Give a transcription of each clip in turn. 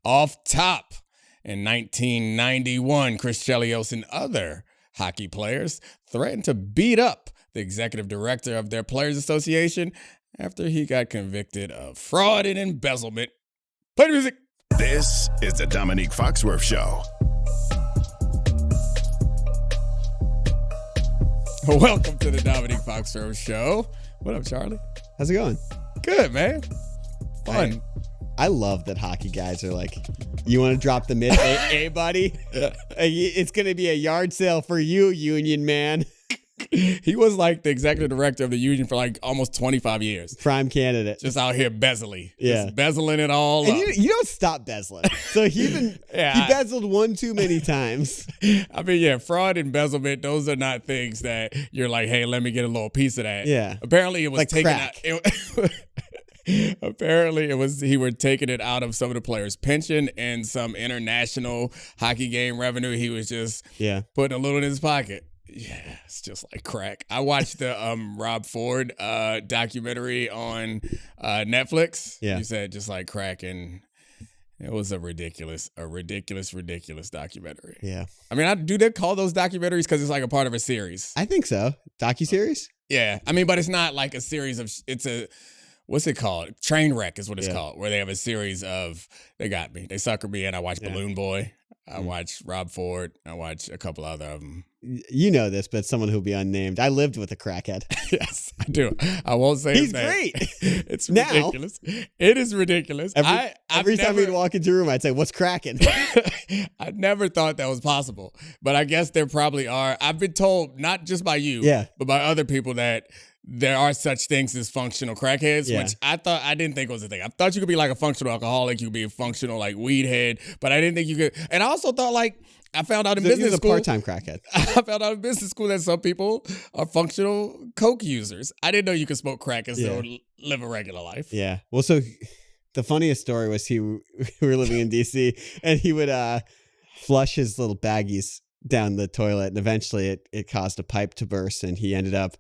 Off top, in 1991, Chris Chelios and other hockey players threatened to beat up the executive director of their Players Association after he got convicted of fraud and embezzlement. Play the music. This is the Domonique Foxworth Show. Welcome to the Domonique Foxworth Show. What up, Charlie? How's it going? Good, man. Fun. I love that hockey guys are like, you want to drop the mid? Hey, buddy, it's going to be a yard sale for you, union man. He was like the executive director of the union for like almost 25 years. Prime candidate. Just out here bezzling. Yeah. Just bezzling it all and up. You don't stop bezzling. So he bezzled one too many times. I mean, yeah, fraud, embezzlement, those are not things that you're like, hey, let me get a little piece of that. Yeah. Apparently it was like taken crack. out. Apparently he were taking it out of some of the players' pension and some international hockey game revenue. He was just putting a little in his pocket. Yeah, it's just like crack. I watched the Rob Ford documentary on Netflix. Yeah. You said just like crack, and it was a ridiculous documentary. Yeah. I mean, do they call those documentaries because it's like a part of a series? I think so. Docuseries? Yeah. I mean, but it's not like a series of, it's a, what's it called? Trainwreck is what it's called, where they have a series of, they got me. They suckered me in. I watched Balloon Boy. I watched Rob Ford. I watched a couple other of them. You know this, but someone who'll be unnamed. I lived with a crackhead. Yes, I do. I won't say He's his name. great. It's ridiculous. It is ridiculous. Every time we'd walk into a room, I'd say, what's cracking? I never thought that was possible, but I guess there probably are. I've been told, not just by you, but by other people, that there are such things as functional crackheads, which I didn't think was a thing. I thought you could be like a functional alcoholic, you could be a functional like weed head, but I didn't think you could. And I also thought I found out in business school. He was a part-time crackhead. I found out in business school that some people are functional coke users. I didn't know you could smoke crack and still live a regular life. Yeah. Well, so the funniest story was we were living in D.C. and he would flush his little baggies down the toilet, and eventually it caused a pipe to burst, and he ended up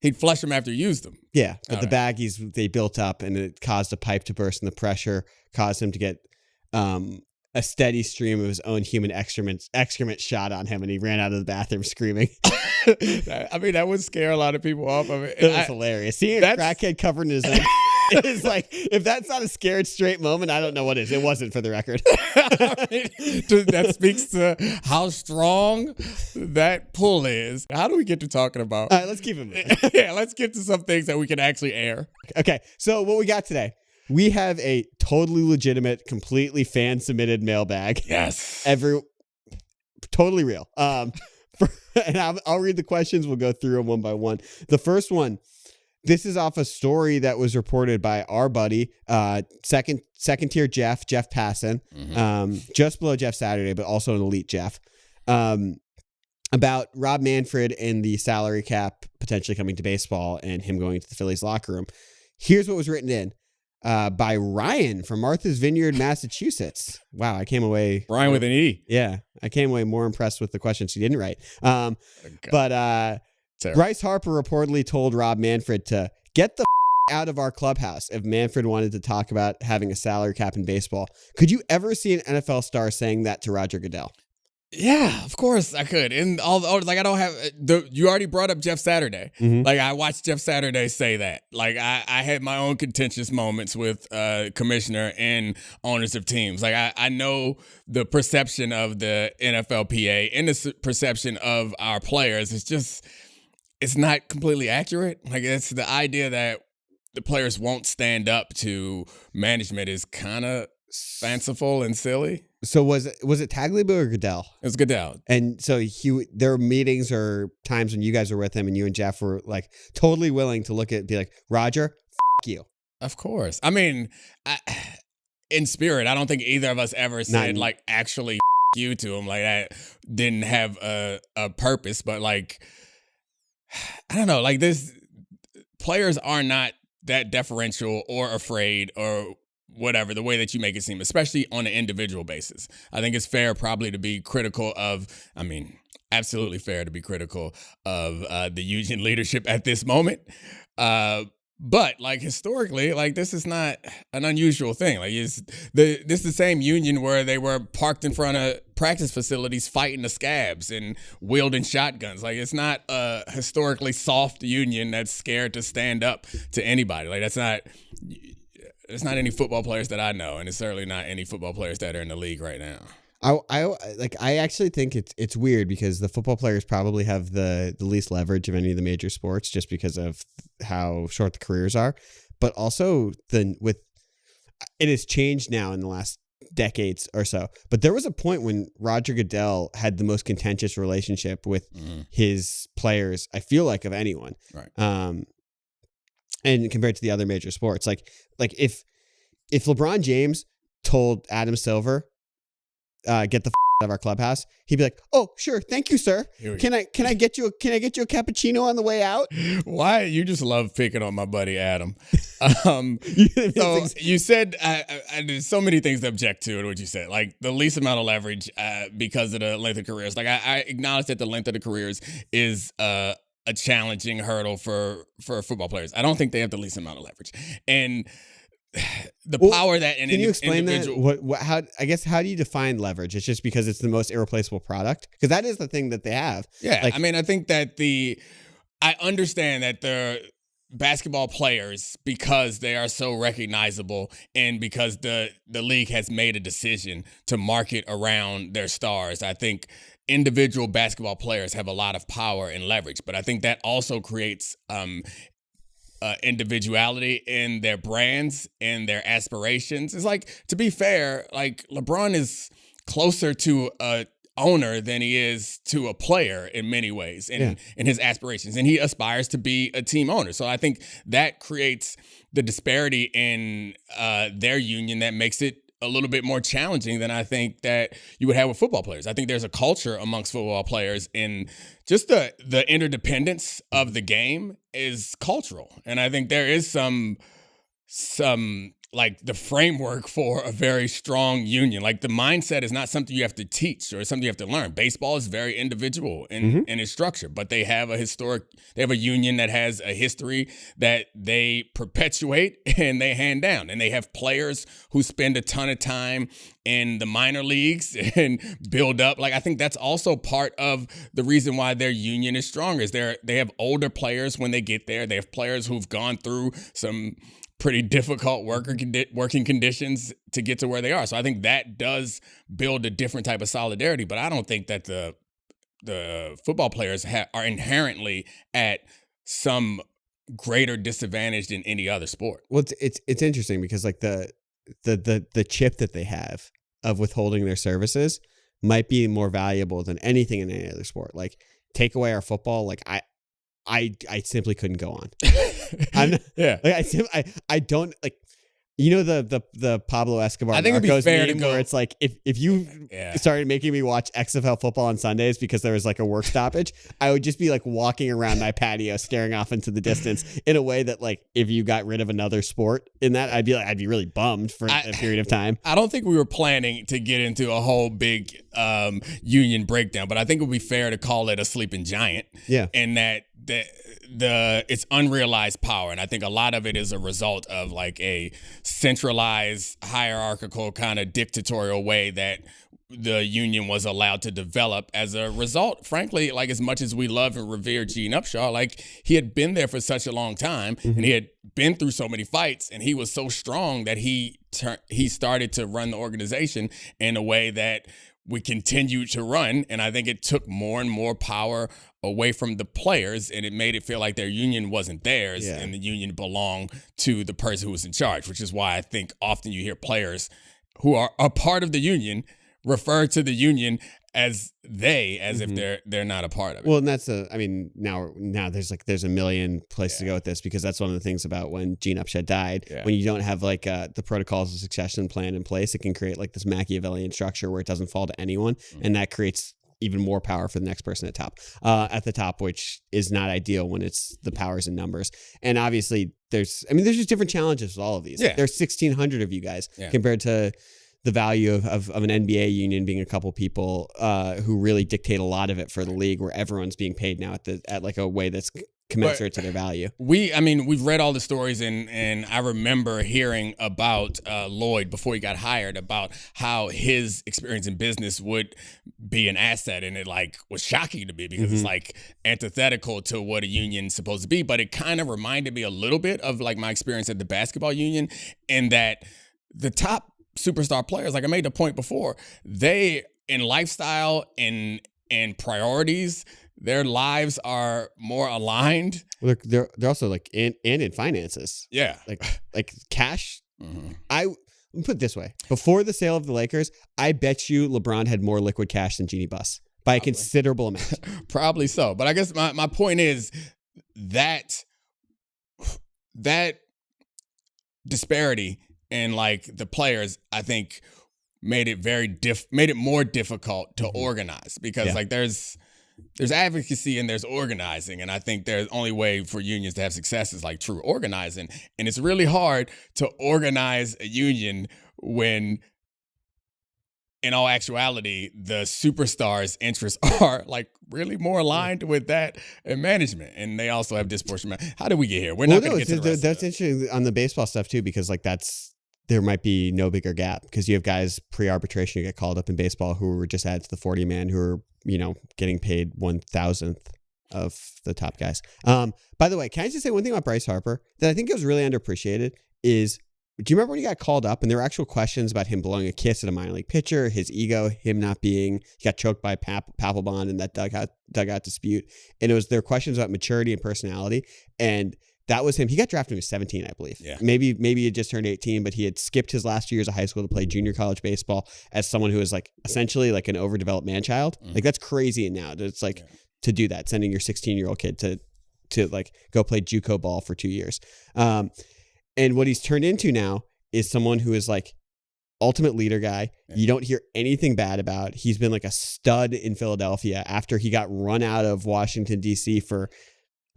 he'd flush them after he used them. Yeah, but the baggies, they built up and it caused a pipe to burst, and the pressure caused him to get a steady stream of his own human excrement shot on him, and he ran out of the bathroom screaming. I mean, that would scare a lot of people off of it. It was hilarious. Seeing a crackhead covered in his own is like, if that's not a scared straight moment, I don't know what is. It wasn't, for the record. I mean, that speaks to how strong that pull is. How do we get to talking about? All right, let's keep it moving. Yeah, let's get to some things that we can actually air. Okay, so what we got today? We have a totally legitimate, completely fan-submitted mailbag. Yes. Totally real. And I'll read the questions. We'll go through them one by one. The first one, this is off a story that was reported by our buddy, second tier Jeff Passan, just below Jeff Saturday, but also an elite Jeff, about Rob Manfred and the salary cap potentially coming to baseball and him going to the Phillies locker room. Here's what was written in by Ryan from Martha's Vineyard, Massachusetts. Wow, I came away... Ryan with an E. Yeah, I came away more impressed with the questions he didn't write. But Bryce Harper reportedly told Rob Manfred to get the out of our clubhouse if Manfred wanted to talk about having a salary cap in baseball. Could you ever see an NFL star saying that to Roger Goodell? Yeah, of course I could. And I don't have you already brought up Jeff Saturday. Mm-hmm. Like, I watched Jeff Saturday say that. Like, I had my own contentious moments with commissioner and owners of teams. Like, I know the perception of the NFLPA and the perception of our players. It's not completely accurate. Like, it's the idea that the players won't stand up to management is kind of fanciful and silly. So was it Tagliabue or Goodell? It was Goodell. And so there were meetings or times when you guys were with him and you and Jeff were like totally willing to be like, Roger, you. Of course. I mean, in spirit, I don't think either of us ever said like actually you to him. Like, that didn't have a purpose, but like, I don't know, like, this players are not that deferential or afraid or whatever, the way that you make it seem, especially on an individual basis. I think it's fair probably to be critical of, absolutely fair to be critical of the union leadership at this moment. But like historically, like this is not an unusual thing. Like this is the same union where they were parked in front of practice facilities fighting the scabs and wielding shotguns. Like it's not a historically soft union that's scared to stand up to anybody. Like it's not any football players that I know, and it's certainly not any football players that are in the league right now. I actually think it's weird because the football players probably have the least leverage of any of the major sports just because of how short the careers are, but also it has changed now in the last decades or so. But there was a point when Roger Goodell had the most contentious relationship with his players, I feel like, of anyone. Right. And compared to the other major sports, like if LeBron James told Adam Silver, get the out of our clubhouse, he'd be like, "Oh, sure, thank you, sir. Can I get you a cappuccino on the way out?" Why you just love picking on my buddy Adam? So you said there's so many things to object to in what you said, like the least amount of leverage because of the length of careers. Like I acknowledge that the length of the careers is a challenging hurdle for football players. I don't think they have the least amount of leverage, and the power that can you explain that? How do you define leverage? It's just because it's the most irreplaceable product, because that is the thing that they have. Yeah, I mean, I think that I understand that the basketball players, because they are so recognizable and because the league has made a decision to market around their stars, I think individual basketball players have a lot of power and leverage. But I think that also creates individuality in their brands and their aspirations. It's like, to be fair, like LeBron is closer to a owner than he is to a player in many ways in his aspirations, and he aspires to be a team owner. So I think that creates the disparity in their union that makes it a little bit more challenging than I think that you would have with football players. I think there's a culture amongst football players, in just the interdependence of the game is cultural. And I think there is some like the framework for a very strong union. Like the mindset is not something you have to teach or something you have to learn. Baseball is very individual in its structure, but they have a union that has a history that they perpetuate and they hand down. And they have players who spend a ton of time in the minor leagues and build up. Like, I think that's also part of the reason why their union is strong, is they have older players when they get there. They have players who've gone through some pretty difficult working conditions to get to where they are. So I think that does build a different type of solidarity. But I don't think that the football players are inherently at some greater disadvantage than any other sport. Well, it's interesting because like the chip that they have of withholding their services might be more valuable than anything in any other sport. Like, take away our football, like I simply couldn't go on. I don't like, you know, the Pablo Escobar. I think it'd be fair to go, where it's like if you started making me watch XFL football on Sundays because there was like a work stoppage, I would just be like walking around my patio staring off into the distance in a way that, like, if you got rid of another sport in that, I'd be really bummed for a period of time. I don't think we were planning to get into a whole big union breakdown, but I think it would be fair to call it a sleeping giant. Yeah. And that it's unrealized power. And I think a lot of it is a result of like a centralized, hierarchical, kind of dictatorial way that the union was allowed to develop as a result. Frankly, like, as much as we love and revere Gene Upshaw, like, he had been there for such a long time and he had been through so many fights, and he was so strong that he started to run the organization in a way that we continued to run. And I think it took more and more power away from the players, and it made it feel like their union wasn't theirs and the union belonged to the person who was in charge, which is why I think often you hear players who are a part of the union refer to the union as if they're not a part of it. Well, and that's now there's a million places to go with this, because that's one of the things about when Gene Upshaw died. When you don't have like the protocols of succession plan in place, it can create like this Machiavellian structure where it doesn't fall to anyone, and that creates even more power for the next person at the top, which is not ideal when it's the powers in numbers. And obviously there's just different challenges with all of these. There's 1,600 of you guys compared to the value of an NBA union being a couple people who really dictate a lot of it for the league, where everyone's being paid now at like a way that's commensurate to their value. We've read all the stories, and I remember hearing about Lloyd before he got hired, about how his experience in business would be an asset, and it like was shocking to me because it's like antithetical to what a union's supposed to be. But it kind of reminded me a little bit of like my experience at the basketball union, in that the top superstar players, like I made the point before, they in lifestyle and priorities, their lives are more aligned. Well, they're also like in finances. Yeah, like cash. Let me put it this way: before the sale of the Lakers, I bet you LeBron had more liquid cash than Jeannie Buss by a considerable amount. Probably so. But I guess my point is that disparity in like the players, I think, made it more difficult to organize, because like there's advocacy and there's organizing, and I think the only way for unions to have success is like true organizing, and it's really hard to organize a union when in all actuality the superstars' interests are like really more aligned with that and management, and they also have disproportionate. How did we get here? We're not going to get to the rest that's interesting on the baseball stuff too, because like there might be no bigger gap, because you have guys pre-arbitration who get called up in baseball who were just added to the 40-man who are, getting paid 1,000th of the top guys. By the way, can I just say one thing about Bryce Harper that I think was really underappreciated is, do you remember when he got called up and there were actual questions about him blowing a kiss at a minor league pitcher, his ego, him not being, he got choked by Papelbon in that dugout dispute. And there were questions about maturity and personality. And that was him. He got drafted when he was 17, I believe. Yeah. Maybe he had just turned 18, but he had skipped his last 2 years of high school to play junior college baseball as someone who is like essentially like an overdeveloped man-child. Like that's crazy now. It's like to do that, sending your 16-year-old kid to like go play JUCO ball for 2 years. And what he's turned into now is someone who is like ultimate leader guy. You don't hear anything bad about. He's been like a stud in Philadelphia after he got run out of Washington, D.C. for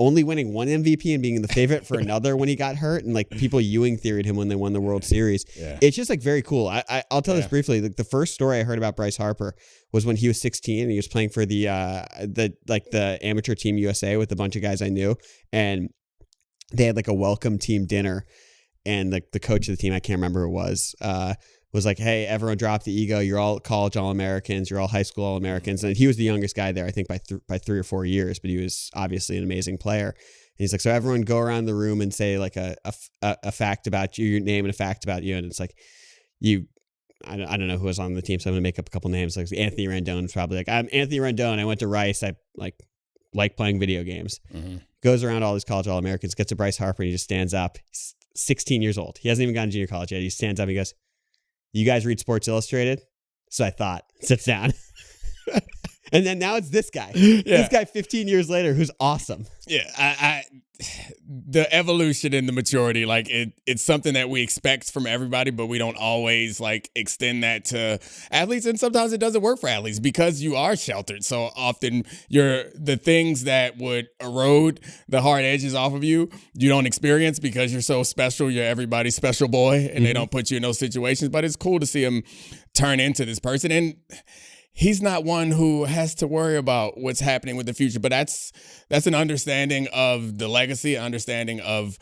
only winning one MVP and being the favorite for another when he got hurt, and like people Ewing theoried him when they won the World Series. It's just like very cool. I'll tell this briefly. Like the first story I heard about Bryce Harper was when he was 16 and he was playing for the amateur team USA with a bunch of guys I knew, and they had like a welcome team dinner, and like the coach of the team, I can't remember who it was like, hey, everyone drop the ego. You're all college All-Americans. You're all high school All-Americans. And he was the youngest guy there, I think, by 3 or 4 years, but he was obviously an amazing player. And he's like, so everyone go around the room and say like a fact about you, your name and a fact about you. And it's like, I don't know who was on the team, so I'm going to make up a couple names. Like Anthony Randone's probably like, I'm Anthony Randone. I went to Rice. I like playing video games. Goes around all these college All-Americans, gets to Bryce Harper, and he just stands up. He's 16 years old. He hasn't even gone to junior college yet. He stands up and he goes, you guys read Sports Illustrated? So I thought, sits down. And then now it's this guy. This guy 15 years later who's awesome. Yeah, the evolution and the maturity, like it's something that we expect from everybody, but we don't always like extend that to athletes. And sometimes it doesn't work for athletes because you are sheltered. So often the things that would erode the hard edges off of you don't experience because you're so special. You're everybody's special boy, and they don't put you in those situations. But it's cool to see him turn into this person. And he's not one who has to worry about what's happening with the future, but that's an understanding of the legacy, understanding of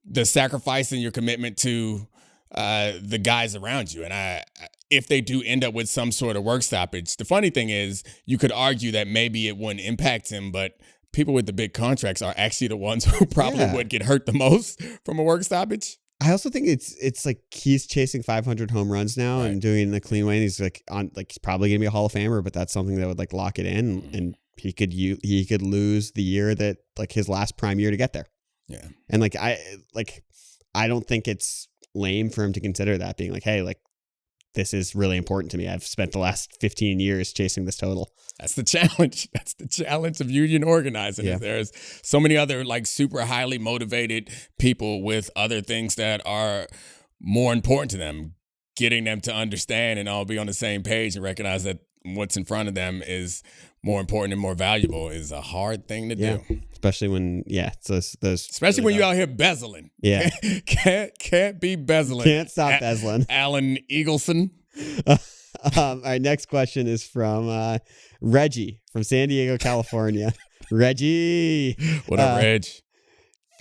the sacrifice and your commitment to the guys around you. And if they do end up with some sort of work stoppage, the funny thing is you could argue that maybe it wouldn't impact him, but people with the big contracts are actually the ones who probably would get hurt the most from a work stoppage. I also think it's like he's chasing 500 home runs now and doing it in the clean way. And he's like he's probably gonna be a Hall of Famer, but that's something that would like lock it in, and he could lose the year that like his last prime year to get there. Yeah, and I don't think it's lame for him to consider that, being like, hey, like this is really important to me. I've spent the last 15 years chasing this total. That's the challenge. That's the challenge of union organizing. Yeah. There's so many other like super highly motivated people with other things that are more important to them. Getting them to understand and all be on the same page and recognize that what's in front of them is more important and more valuable is a hard thing to do. Especially when, those especially when you're out here bezeling. Yeah. Can't be bezeling. Can't stop bezeling. Alan Eagleson. All right, next question is from Reggie from San Diego, California. Reggie. What up, Reg?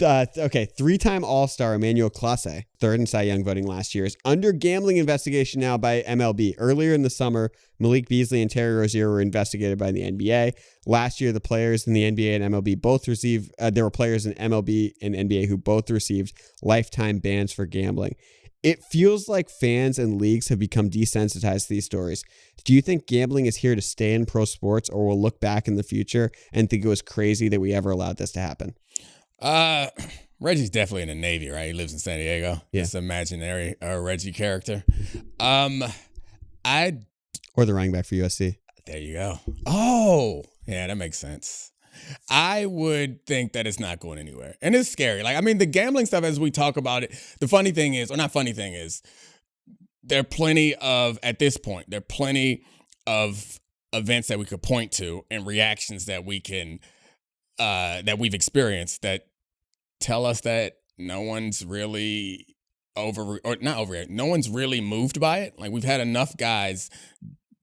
Okay, 3-time All-Star Emmanuel Clase, third in Cy Young voting last year, is under gambling investigation now by MLB. Earlier in the summer, Malik Beasley and Terry Rozier were investigated by the NBA. Last year, the players in the NBA and MLB both received, there were players in MLB and NBA who both received lifetime bans for gambling. It feels like fans and leagues have become desensitized to these stories. Do you think gambling is here to stay in pro sports, or will look back in the future and think it was crazy that we ever allowed this to happen? Reggie's definitely in the Navy, right? He lives in San Diego. Yeah. It's imaginary Reggie character. Or the running back for USC. There you go. Oh, yeah, that makes sense. I would think that it's not going anywhere. And it's scary. Like, I mean, the gambling stuff, as we talk about it, the funny thing is, or not funny thing is, there are plenty of, at this point, there are plenty of events that we could point to and reactions that we can, that we've experienced that tell us that no one's really no one's really moved by it. Like, we've had enough guys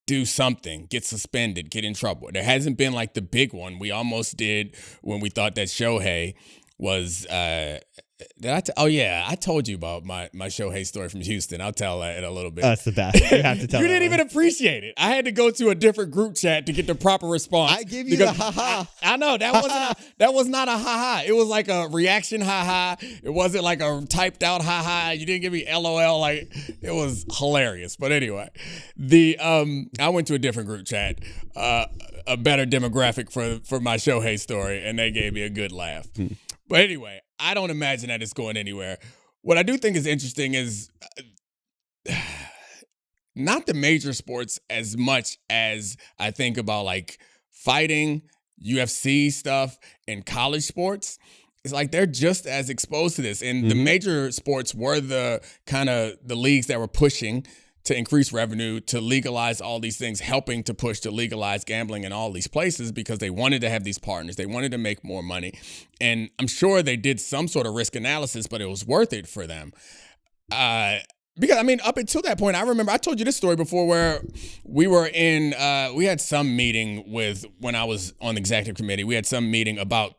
do something, get suspended, get in trouble. There hasn't been like the big one we almost did when we thought that Shohei was, I told you about my Shohei story from Houston. I'll tell that in a little bit. That's the best. You have to tell You didn't even appreciate it. I had to go to a different group chat to get the proper response. I give you the ha-ha. I know that was not a ha-ha. It was like a reaction ha-ha. It wasn't like a typed out ha-ha. You didn't give me LOL. Like, it was hilarious. But anyway, I went to a different group chat, a better demographic for my Shohei story, and they gave me a good laugh. But anyway, I don't imagine that it's going anywhere. What I do think is interesting is not the major sports as much as I think about like fighting, UFC stuff, and college sports. It's like they're just as exposed to this. And the major sports were the kind of the leagues that were pushing to increase revenue, to legalize all these things, helping to push to legalize gambling in all these places because they wanted to have these partners. They wanted to make more money. And I'm sure they did some sort of risk analysis, but it was worth it for them. Because, I mean, up until that point, I remember I told you this story before where we were in, we had some meeting when I was on the executive committee, we had some meeting about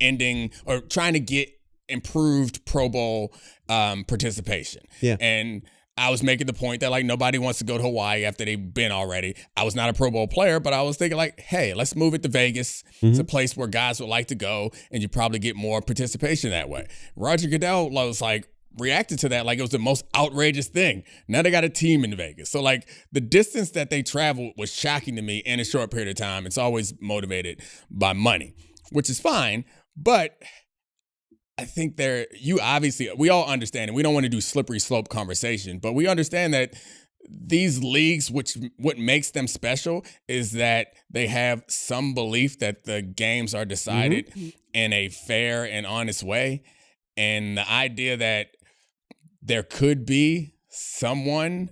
ending or trying to get improved Pro Bowl participation. Yeah. And I was making the point that, like, nobody wants to go to Hawaii after they've been already. I was not a Pro Bowl player, but I was thinking, like, hey, let's move it to Vegas. It's a place where guys would like to go, and you probably get more participation that way. Roger Goodell was like, reacted to that like it was the most outrageous thing. Now they got a team in Vegas. So, like, the distance that they traveled was shocking to me in a short period of time. It's always motivated by money, which is fine, but I think we all understand, and we don't want to do slippery slope conversation, but we understand that these leagues, what makes them special is that they have some belief that the games are decided in a fair and honest way. And the idea that there could be someone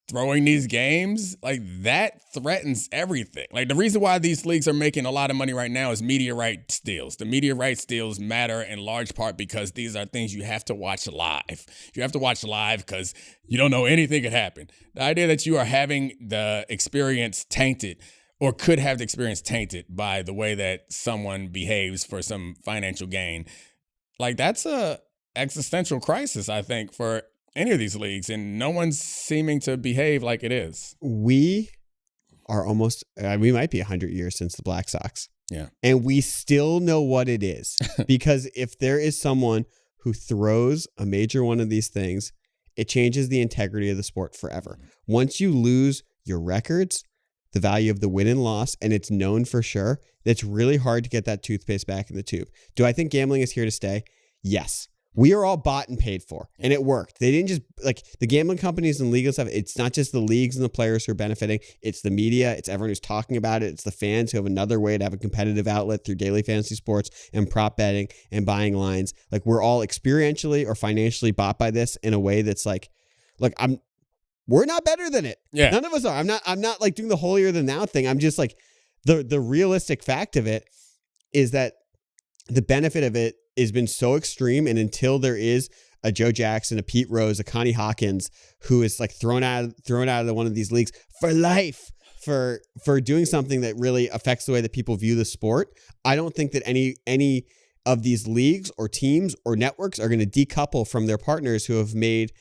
throwing these games, like, that threatens everything. Like, the reason why these leagues are making a lot of money right now is media rights deals. The media rights deals matter in large part because these are things you have to watch live. You have to watch live because you don't know anything could happen. The idea that you are having the experience tainted or could have the experience tainted by the way that someone behaves for some financial gain, like, that's a existential crisis, I think, for any of these leagues, and no one's seeming to behave like it is. We are almost, we might be 100 years since the Black Sox. Yeah. And we still know what it is. Because if there is someone who throws a major one of these things, it changes the integrity of the sport forever. Once you lose your records, the value of the win and loss, and it's known for sure, it's really hard to get that toothpaste back in the tube. Do I think gambling is here to stay? Yes. We are all bought and paid for, and it worked. They didn't just, like, the gambling companies and legal stuff. It's not just the leagues and the players who are benefiting. It's the media. It's everyone who's talking about it. It's the fans who have another way to have a competitive outlet through daily fantasy sports and prop betting and buying lines. Like, we're all experientially or financially bought by this in a way that's like, look, we're not better than it. Yeah. None of us are. I'm not like doing the holier than thou thing. I'm just like, the realistic fact of it is that the benefit of it has been so extreme, and until there is a Joe Jackson, a Pete Rose, a Connie Hawkins who is like thrown out of one of these leagues for life, for doing something that really affects the way that people view the sport. I don't think that any of these leagues or teams or networks are going to decouple from their partners who have made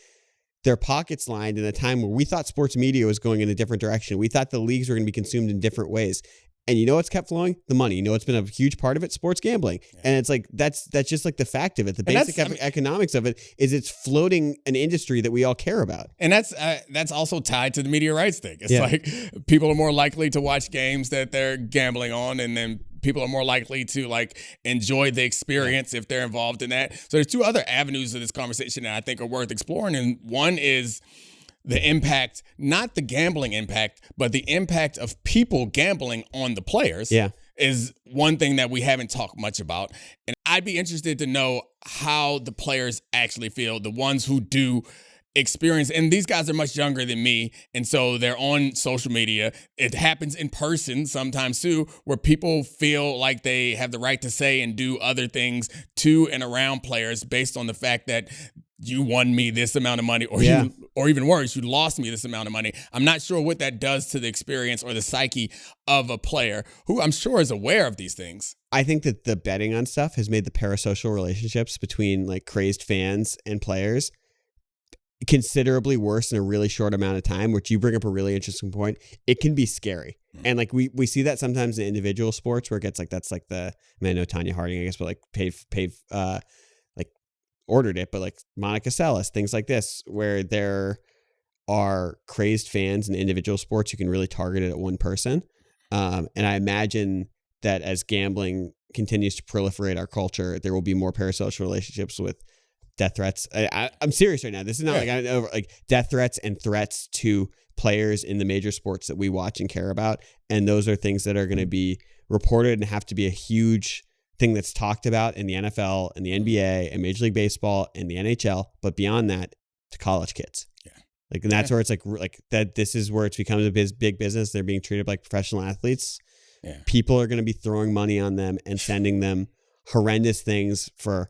their pockets lined in a time where we thought sports media was going in a different direction. We thought the leagues were going to be consumed in different ways. And you know what's kept flowing? The money. You know what's been a huge part of it? Sports gambling. Yeah. And it's like that's just like the fact of it. The basic economics of it is it's floating an industry that we all care about. And that's also tied to the media rights thing. It's like people are more likely to watch games that they're gambling on, and then people are more likely to like enjoy the experience if they're involved in that. So there's two other avenues of this conversation that I think are worth exploring. And one is the impact, not the gambling impact, but the impact of people gambling on the players is one thing that we haven't talked much about. And I'd be interested to know how the players actually feel, the ones who do experience, and these guys are much younger than me, and so they're on social media. It happens in person sometimes too, where people feel like they have the right to say and do other things to and around players based on the fact that you won me this amount of money, or or even worse, you lost me this amount of money. I'm not sure what that does to the experience or the psyche of a player who I'm sure is aware of these things. I think that the betting on stuff has made the parasocial relationships between like crazed fans and players considerably worse in a really short amount of time, which you bring up a really interesting point. It can be scary. And like we see that sometimes in individual sports where it gets like, that's like I know Tanya Harding, I guess, but like paid like ordered it, but like Monica Seles, things like this, where there are crazed fans in individual sports, you can really target it at one person. And I imagine that as gambling continues to proliferate our culture, there will be more parasocial relationships with death threats. I'm serious right now. This is not like death threats and threats to players in the major sports that we watch and care about. And those are things that are going to be reported and have to be a huge thing that's talked about in the NFL and the NBA and Major League Baseball and the NHL. But beyond that, to college kids. Yeah. Like, and that's where it's like that. This is where it's become a big business. They're being treated like professional athletes. Yeah. People are going to be throwing money on them and sending them horrendous things for.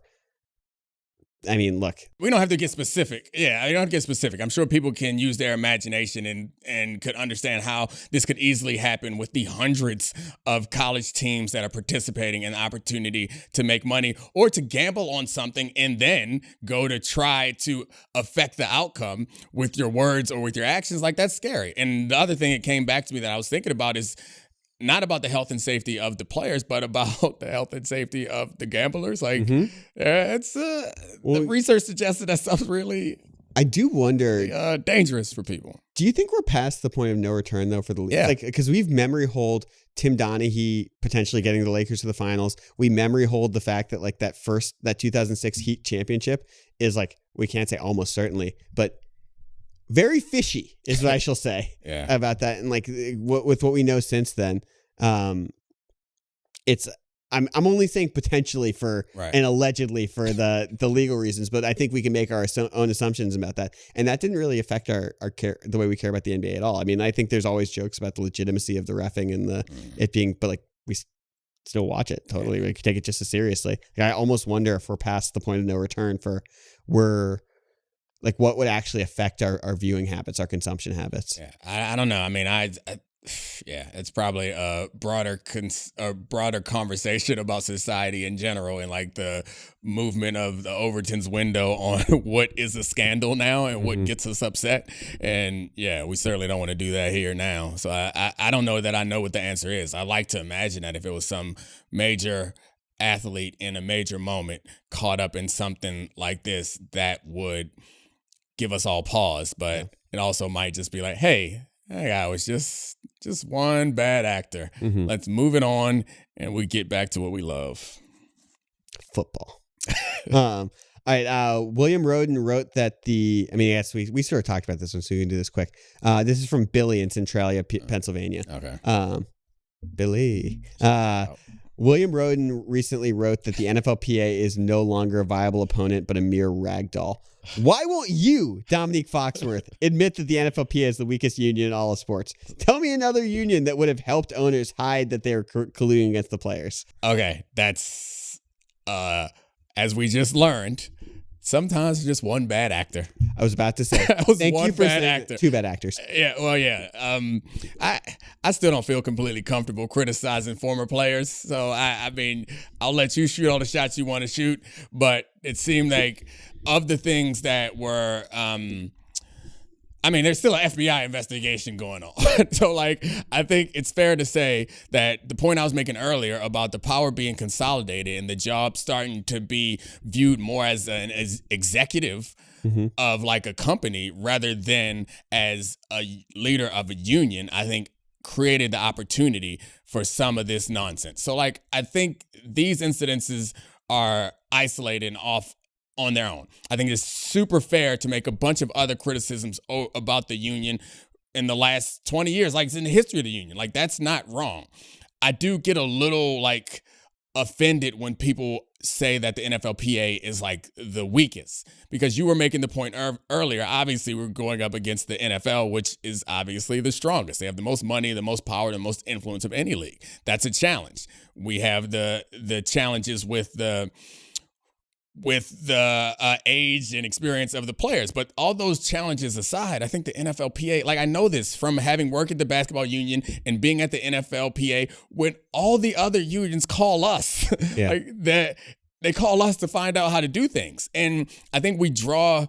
I mean, look. We don't have to get specific. Yeah, I don't have to get specific. I'm sure people can use their imagination and could understand how this could easily happen with the hundreds of college teams that are participating in the opportunity to make money or to gamble on something and then go to try to affect the outcome with your words or with your actions. Like, that's scary. And the other thing that came back to me that I was thinking about is not about the health and safety of the players, but about the health and safety of the gamblers. Like, the research suggested that stuff's really, I do wonder, dangerous for people. Do you think we're past the point of no return though for the league? Yeah. Like, because we've memory hold Tim Donaghy potentially getting the Lakers to the finals. We memory hold the fact that like that 2006 Heat championship is like, we can't say almost certainly, but very fishy is what I shall say about that. And like with what we know since then, it's I'm only saying potentially for and allegedly for the legal reasons, but I think we can make our own assumptions about that. And that didn't really affect our care, the way we care about the NBA at all. I mean, I think there's always jokes about the legitimacy of the reffing and it being, but like we still watch it totally. We can take it just as seriously. Like, I almost wonder if we're past the point of no return like what would actually affect our viewing habits, our consumption habits. Yeah, I don't know. I mean, it's probably a broader conversation about society in general and like the movement of the Overton's window on what is a scandal now and what gets us upset. And yeah, we certainly don't want to do that here now. So I don't know that I know what the answer is. I like to imagine that if it was some major athlete in a major moment caught up in something like this, that would give us all pause, but it also might just be like, hey, that guy was just one bad actor. Let's move it on and we get back to what we love. Football. All right. William Roden wrote that yes, we sort of talked about this one, so we can do this quick. This is from Billy in Centralia, Pennsylvania. Okay. Billy. William Roden recently wrote that the NFLPA is no longer a viable opponent, but a mere ragdoll. Why won't you, Domonique Foxworth, admit that the NFLPA is the weakest union in all of sports? Tell me another union that would have helped owners hide that they were colluding against the players. Okay, that's, as we just learned, sometimes just one bad actor. I was about to say, thank you for saying actor. Two bad actors. Yeah, well, yeah. I still don't feel completely comfortable criticizing former players. So, I mean, I'll let you shoot all the shots you want to shoot. But it seemed like of the things that were there's still an FBI investigation going on. So, like, I think it's fair to say that the point I was making earlier about the power being consolidated and the job starting to be viewed more as an executive of like a company rather than as a leader of a union, I think created the opportunity for some of this nonsense. So, like, I think these incidences are isolated and off on their own. I think it's super fair to make a bunch of other criticisms about the union in the last 20 years, like it's in the history of the union. Like, that's not wrong. I do get a little like offended when people say that the NFLPA is like the weakest, because you were making the point earlier. Obviously, we're going up against the NFL, which is obviously the strongest. They have the most money, the most power, the most influence of any league. That's a challenge. We have the challenges with the age and experience of the players. But all those challenges aside, I think the NFLPA, like, I know this from having worked at the basketball union and being at the NFLPA, when all the other unions call us, like that, they call us to find out how to do things. And I think we draw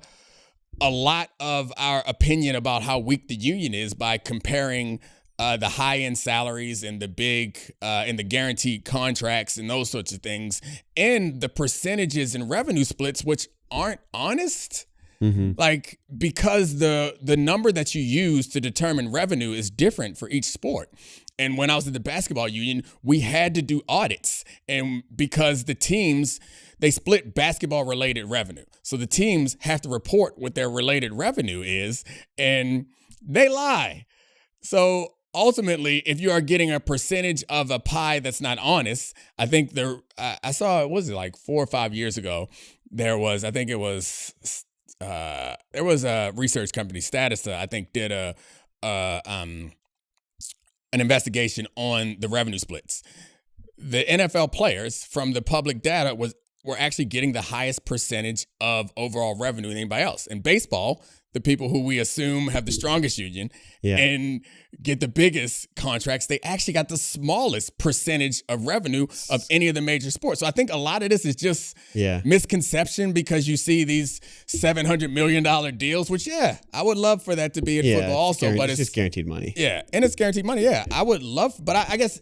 a lot of our opinion about how weak the union is by comparing the high-end salaries and the big and the guaranteed contracts and those sorts of things, and the percentages and revenue splits, which aren't honest. Like, because the number that you use to determine revenue is different for each sport. And when I was at the basketball union, we had to do audits, and because the teams, they split basketball-related revenue. So the teams have to report what their related revenue is, and they lie. So ultimately, if you are getting a percentage of a pie that's not honest, I think I saw, was it like 4 or 5 years ago, there was a research company, Statista, I think, did an investigation on the revenue splits. The NFL players from the public data were actually getting the highest percentage of overall revenue than anybody else. In baseball, the people who we assume have the strongest union and get the biggest contracts, they actually got the smallest percentage of revenue of any of the major sports. So I think a lot of this is just misconception, because you see these $700 million deals, which, I would love for that to be in football also. But it's just guaranteed money. Yeah, and it's guaranteed money. Yeah, I would love, but I guess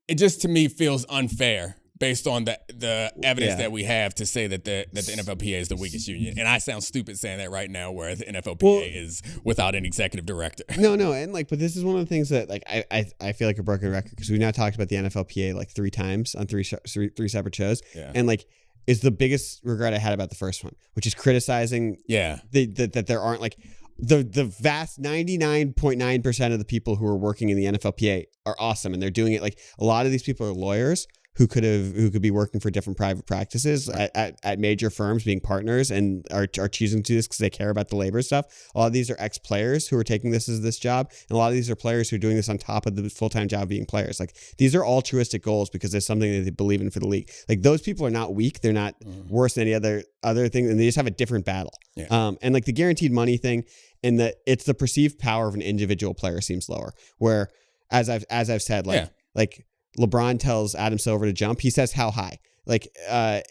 it just, to me, feels unfair based on the evidence that we have to say that the NFLPA is the weakest union. And I sound stupid saying that right now, where the NFLPA is without an executive director. No, and like, but this is one of the things that, like, I feel like a broken record, because we've now talked about the NFLPA like 3 times on three separate shows. Yeah. And like, is the biggest regret I had about the first one, which is criticizing that there aren't, like, the vast 99.9% of the people who are working in the NFLPA are awesome, and they're doing it. Like, a lot of these people are lawyers who could be working for different private practices at major firms, being partners, and are choosing to do this because they care about the labor stuff. A lot of these are ex-players who are taking this as this job, and a lot of these are players who are doing this on top of the full-time job being players. Like, these are altruistic goals because there's something that they believe in for the league. Like, those people are not weak; they're not worse than any other thing, and they just have a different battle. Yeah. And like the guaranteed money thing, and it's the perceived power of an individual player seems lower. Where, as I've said, like LeBron tells Adam Silver to jump, he says how high. Like,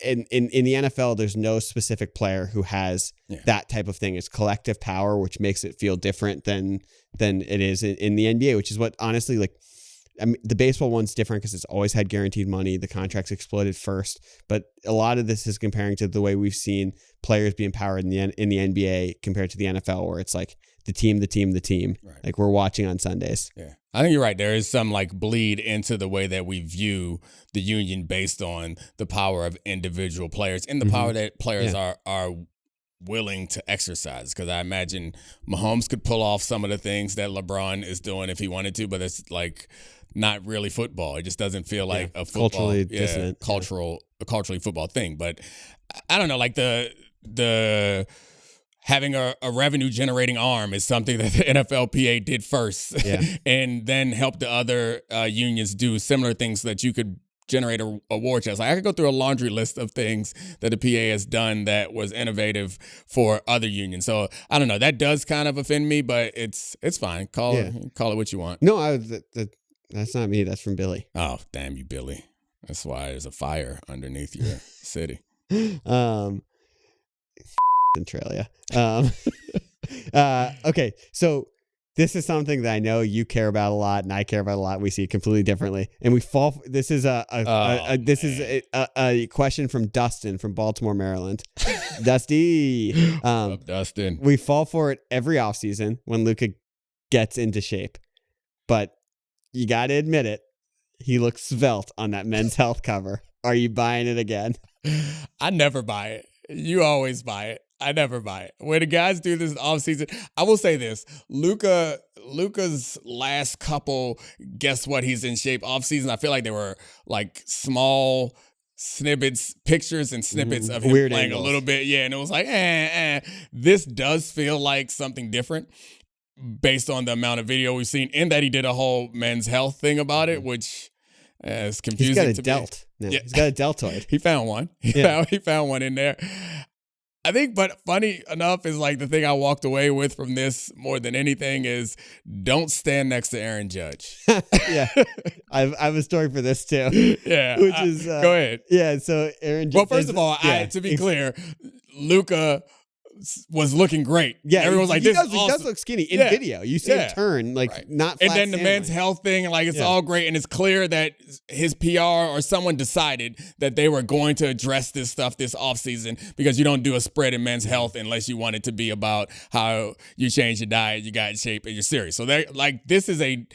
in the NFL, there's no specific player who has that type of thing. It's collective power, which makes it feel different than it is in the NBA, which is what, honestly, like, I mean, the baseball one's different because it's always had guaranteed money. The contracts exploded first, but a lot of this is comparing to the way we've seen players be empowered in the NBA compared to the NFL, where it's like the team. Right. Like, we're watching on Sundays. Yeah. I think you're right. There is some like bleed into the way that we view the union based on the power of individual players and the power that players are willing to exercise. Because I imagine Mahomes could pull off some of the things that LeBron is doing if he wanted to, but it's like not really football. It just doesn't feel like a football, culturally dissonant, culturally football thing. But I don't know, like the having a revenue generating arm is something that the NFLPA did first and then helped the other unions do similar things so that you could generate a war chest. Like I could go through a laundry list of things that the PA has done that was innovative for other unions. So I don't know. That does kind of offend me, but it's fine. Call it what you want. No, that's not me. That's from Billy. Oh, damn you, Billy. That's why there's a fire underneath your city. Centralia. Okay, so this is something that I know you care about a lot, and I care about a lot. We see it completely differently, and we fall. This is a question from Dustin from Baltimore, Maryland. Dusty, What's up, Dustin? we fall for it every offseason when Luka gets into shape, but you got to admit it, he looks svelte on that Men's Health cover. Are you buying it again? I never buy it. You always buy it. I never buy it. When the guys do this offseason, I will say this. Luka's last couple, guess what, he's in shape offseason. I feel like they were like small snippets, pictures and snippets of him Weird playing angles. a little bit. Yeah, and it was like, This does feel like something different based on the amount of video we've seen, and that he did a whole Men's Health thing about it, which is confusing to me. He's got a delt. No, Yeah. he's got a deltoid. He found one. He found one in there. I think, but funny enough is like the thing I walked away with from this more than anything is don't stand next to Aaron Judge. Yeah, I have a story for this too. Yeah, which is go ahead. Yeah, so Aaron. Well, first of all, to be clear, Luka was looking great. Yeah, everyone's like, he this does, is he awesome. does look skinny in video. You see him turn like not. Flat and then the sand Men's line. Health thing, like it's all great, and it's clear that his PR or someone decided that they were going to address this stuff this offseason because you don't do a spread in Men's Health unless you want it to be about how you change your diet, you got in shape, and you're serious. So they like this is a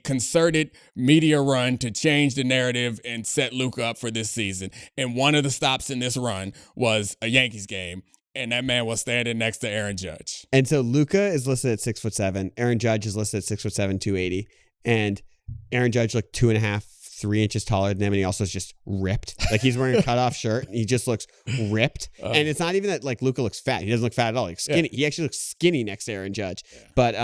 concerted media run to change the narrative and set Luka up for this season. And one of the stops in this run was a Yankees game. And that man was standing next to Aaron Judge. And so Luka is listed at 6'7". Aaron Judge is listed at 6'7", 280. And Aaron Judge looked 2.5, 3 inches taller than him, and he also is just ripped. Like he's wearing a cutoff shirt, and he just looks ripped. And it's not even that like Luka looks fat. He doesn't look fat at all. Like skinny. Yeah. He actually looks skinny next to Aaron Judge. Yeah. But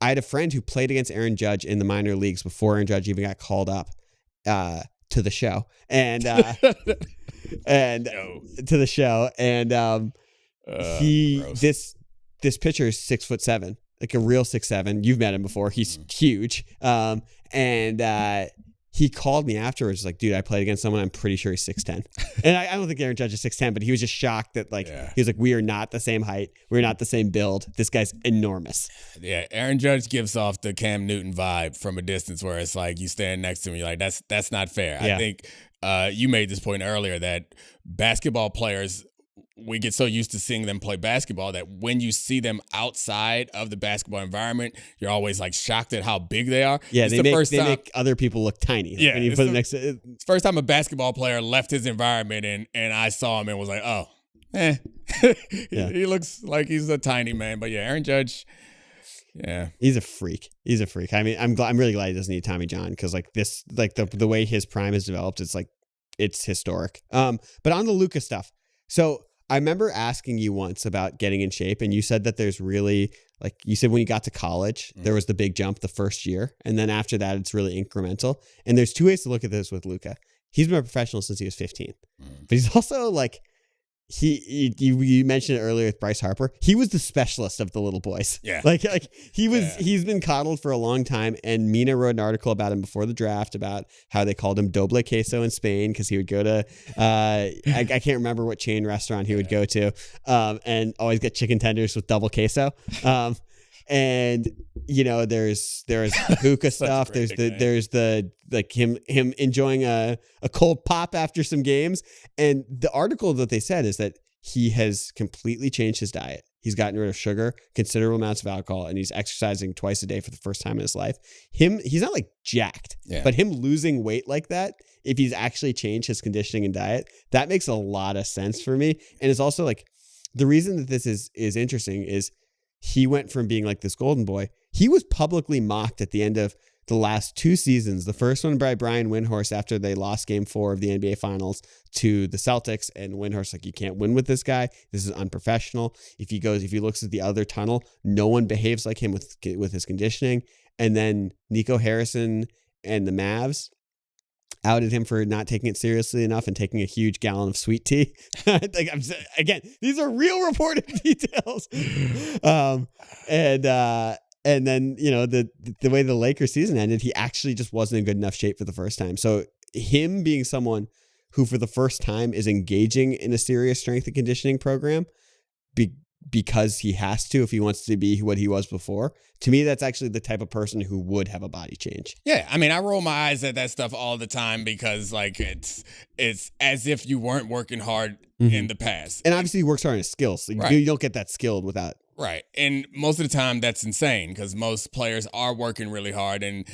I had a friend who played against Aaron Judge in the minor leagues before Aaron Judge even got called up to the show. And to the show, and this pitcher is 6'7", like a real 6'7". You've met him before. He's huge. And he called me afterwards, like, dude, I played against someone. I'm pretty sure he's 6'10". And I don't think Aaron Judge is 6'10", but he was just shocked that he was like, we are not the same height. We're not the same build. This guy's enormous. Yeah, Aaron Judge gives off the Cam Newton vibe from a distance, where it's like you stand next to him, you're like, that's not fair. Yeah. I think you made this point earlier that basketball players, we get so used to seeing them play basketball that when you see them outside of the basketball environment, you're always like shocked at how big they are. Yeah, they make other people look tiny. Yeah, when you put them next to it's the first time a basketball player left his environment and I saw him and was like, oh, he looks like he's a tiny man. But yeah, Aaron Judge, yeah, he's a freak. I mean, I'm really glad he doesn't need Tommy John, because like this, like the way his prime has developed, it's historic. But on the Luka stuff, so I remember asking you once about getting in shape, and you said that there's really, like you said, when you got to college, there was the big jump the first year, and then after that, it's really incremental. And there's two ways to look at this with Luka. He's been a professional since he was 15, but he's also like, you mentioned it earlier with Bryce Harper. He was the specialist of the little boys. Yeah. Like he's been coddled for a long time. And Mina wrote an article about him before the draft about how they called him Doble Queso in Spain, because he would go to, I can't remember what chain restaurant he would go to, and always get chicken tenders with double queso. And there's hookah stuff. There's the like him enjoying a cold pop after some games. And the article that they said is that he has completely changed his diet. He's gotten rid of sugar, considerable amounts of alcohol, and he's exercising twice a day for the first time in his life. He's not like jacked, but him losing weight like that, if he's actually changed his conditioning and diet, that makes a lot of sense for me. And it's also like, the reason that this is interesting is he went from being like this golden boy. He was publicly mocked at the end of the last two seasons. The first one by Brian Windhorst after they lost Game 4 of the NBA Finals to the Celtics, and Windhorst like, you can't win with this guy. This is unprofessional. If he looks at the other tunnel, no one behaves like him with his conditioning. And then Nico Harrison and the Mavs, outed him for not taking it seriously enough and taking a huge gallon of sweet tea. Again, these are real reported details. And then, the way the Lakers season ended, he actually just wasn't in good enough shape for the first time. So him being someone who for the first time is engaging in a serious strength and conditioning program because he has to if he wants to be what he was before. To me, that's actually the type of person who would have a body change. Yeah, I mean, I roll my eyes at that stuff all the time because, like, it's as if you weren't working hard in the past. And obviously, he works hard on his skills. Right. You don't get that skilled without. Right. And most of the time, that's insane because most players are working really hard and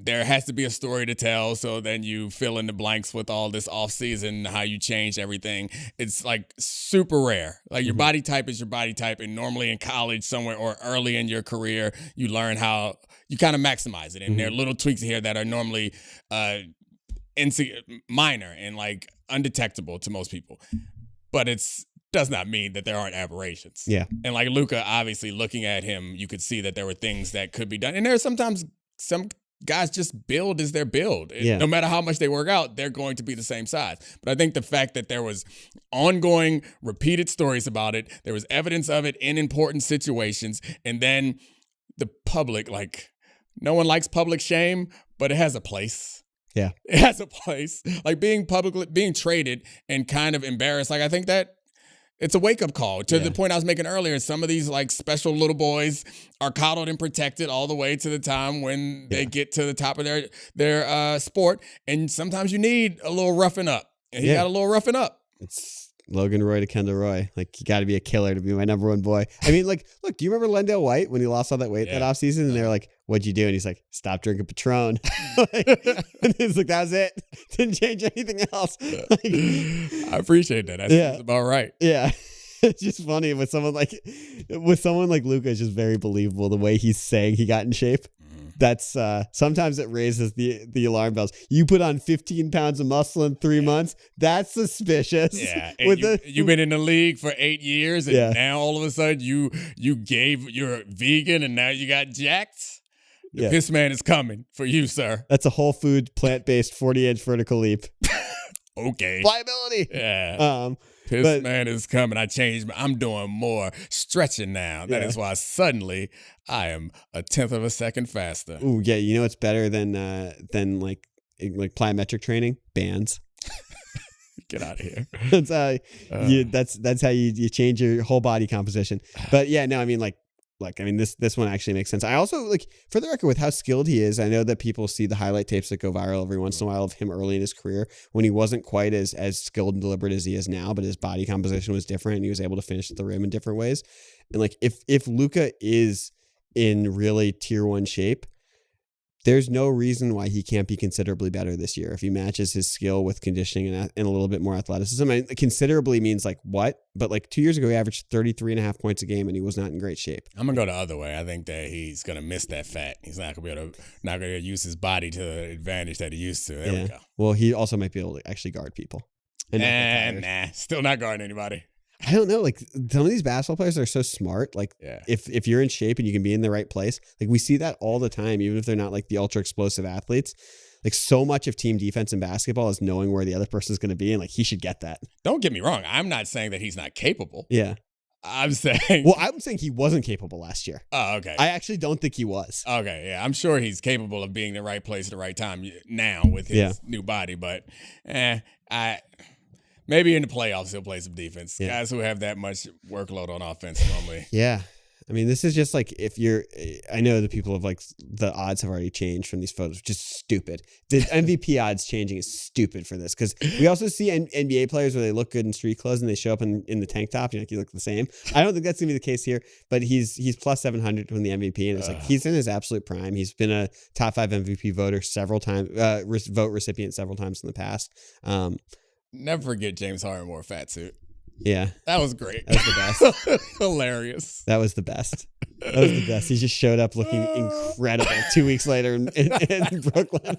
there has to be a story to tell. So then you fill in the blanks with all this off season, how you change everything. It's like super rare. Like your body type is your body type. And normally in college somewhere or early in your career, you learn how you kind of maximize it. And there are little tweaks here that are normally minor and like undetectable to most people. But does not mean that there aren't aberrations. Yeah. And like Luka, obviously looking at him, you could see that there were things that could be done. And there are sometimes some guys just build as their build. Yeah. No matter how much they work out, they're going to be the same size. But I think the fact that there was ongoing, repeated stories about it, there was evidence of it in important situations, and then the public, like, no one likes public shame, but it has a place. Yeah. It has a place. Like being traded and kind of embarrassed. Like I think that it's a wake-up call to the point I was making earlier. Some of these like special little boys are coddled and protected all the way to the time when they get to the top of their sport. And sometimes you need a little roughing up. And he got a little roughing up. It's Logan Roy to Kendall Roy. Like, you got to be a killer to be my number one boy. I mean, like, look, do you remember Lendale White when he lost all that weight that offseason? And they were like, what'd you do? And he's like, stop drinking Patron. And he's like, that was it. Didn't change anything else. Like, I appreciate that. That's about right. Yeah. It's just funny with someone like Luka. It's just very believable the way he's saying he got in shape. That's sometimes it raises the alarm bells. You put on 15 pounds of muscle in 3 months. That's suspicious. Yeah, you've been in the league for 8 years, and now all of a sudden you're vegan, and now you got jacked. The piss man is coming for you, sir. That's a whole food, plant-based 40-inch vertical leap. Okay. Pliability. Yeah. Piss man is coming. I'm doing more stretching now. That is why suddenly I am a 1/10 of a second faster. Ooh, yeah. You know what's better than like plyometric training? Bands. Get out of here. That's how you change your whole body composition. But yeah, no, I mean this one actually makes sense. I also, like, for the record, with how skilled he is, I know that people see the highlight tapes that go viral every once in a while of him early in his career when he wasn't quite as skilled and deliberate as he is now, but his body composition was different and he was able to finish at the rim in different ways. And like, if Luka is in really tier 1 shape, there's no reason why he can't be considerably better this year if he matches his skill with conditioning and a little bit more athleticism. I mean, considerably means like what? But like 2 years ago, he averaged 33.5 points a game and he was not in great shape. I'm going to go the other way. I think that he's going to miss that fat. He's not going to be able to use his body to the advantage that he used to. There we go. Well, he also might be able to actually guard people. Nah, still not guarding anybody. I don't know. Like, some of these basketball players are so smart. Like, if you're in shape and you can be in the right place, like we see that all the time, even if they're not like the ultra explosive athletes. Like, so much of team defense in basketball is knowing where the other person is going to be, and like he should get that. Don't get me wrong. I'm not saying that he's not capable. Yeah. I'm saying he wasn't capable last year. Oh, okay. I actually don't think he was. Okay, yeah. I'm sure he's capable of being in the right place at the right time now with his new body, but maybe in the playoffs he'll play some defense. Yeah. Guys who have that much workload on offense normally. Yeah. I mean, this is just like I know the people have like the odds have already changed from these photos, which is stupid. The MVP odds changing is stupid for this because we also see NBA players where they look good in street clothes and they show up in the tank top. You look the same. I don't think that's going to be the case here, but he's plus 700 to win the MVP. And it's like he's in his absolute prime. He's been a top 5 MVP voter several times, vote recipient several times in the past. Never forget James Harden wore a fat suit. Yeah. That was great. That was the best. Hilarious. That was the best. He just showed up looking incredible 2 weeks later in Brooklyn.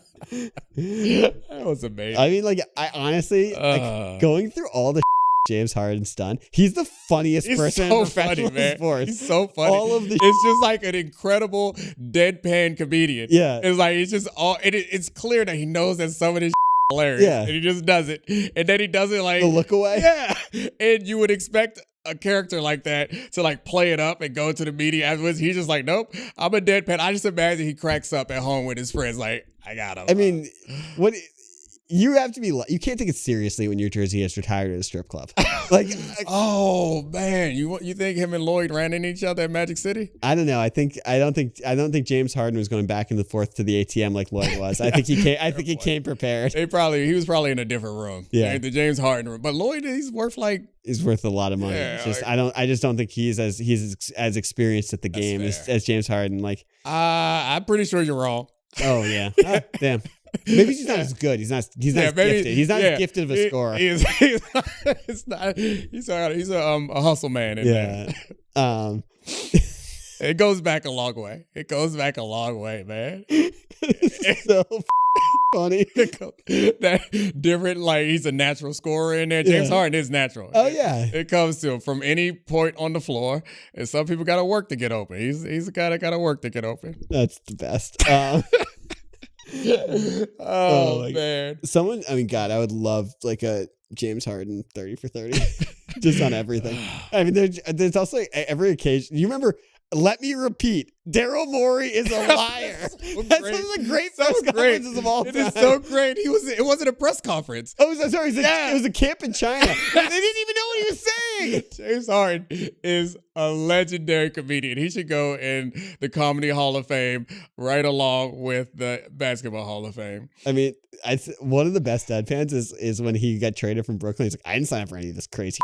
That was amazing. I mean, like, I honestly, like, going through all the James Harden's done. He's the funniest person in professional sports. He's so funny. It's just like an incredible deadpan comedian. Yeah. It's like, it's just it's clear that he knows that some of this hilarious. Yeah. And he just does it. And then he does it like The look away. Yeah. And you would expect a character like that to like play it up and go to the media afterwards. He's just like, nope, I'm a deadpan. I just imagine he cracks up at home with his friends like, I got him. I mean, you have to be. You can't take it seriously when your jersey is retired at a strip club. Oh man, you think him and Lloyd ran into each other at Magic City? I don't know. I don't think James Harden was going back and forth to the ATM like Lloyd was. I think he came. I think he came prepared. He was probably in a different room. Yeah, the James Harden room. But Lloyd, he's worth a lot of money. Yeah, just I just don't think he's as experienced at the game as James Harden. Like, I'm pretty sure you're wrong. Oh yeah. Oh, damn. Maybe he's not as good. He's not as gifted. He's not as gifted of a scorer. He's a hustle man. It goes back a long way. Man. It's so funny. That different, like he's a natural scorer in there. James Harden is natural. Oh yeah. It comes to him from any point on the floor, and some people got to work to get open. He's a guy that got to work to get open. That's the best. Oh man. God, I would love like a James Harden 30 for 30 just on everything. I mean, there's also like, every occasion. You remember, let me repeat, Daryl Morey is a liar. That's one of the great press conferences of all time. It is so great. It wasn't a press conference. Oh, sorry. It was a camp in China. They didn't even know what he was saying. James Harden is a legendary comedian. He should go in the Comedy Hall of Fame right along with the Basketball Hall of Fame. I mean, one of the best deadpans is when he got traded from Brooklyn. He's like, I didn't sign up for any of this crazy.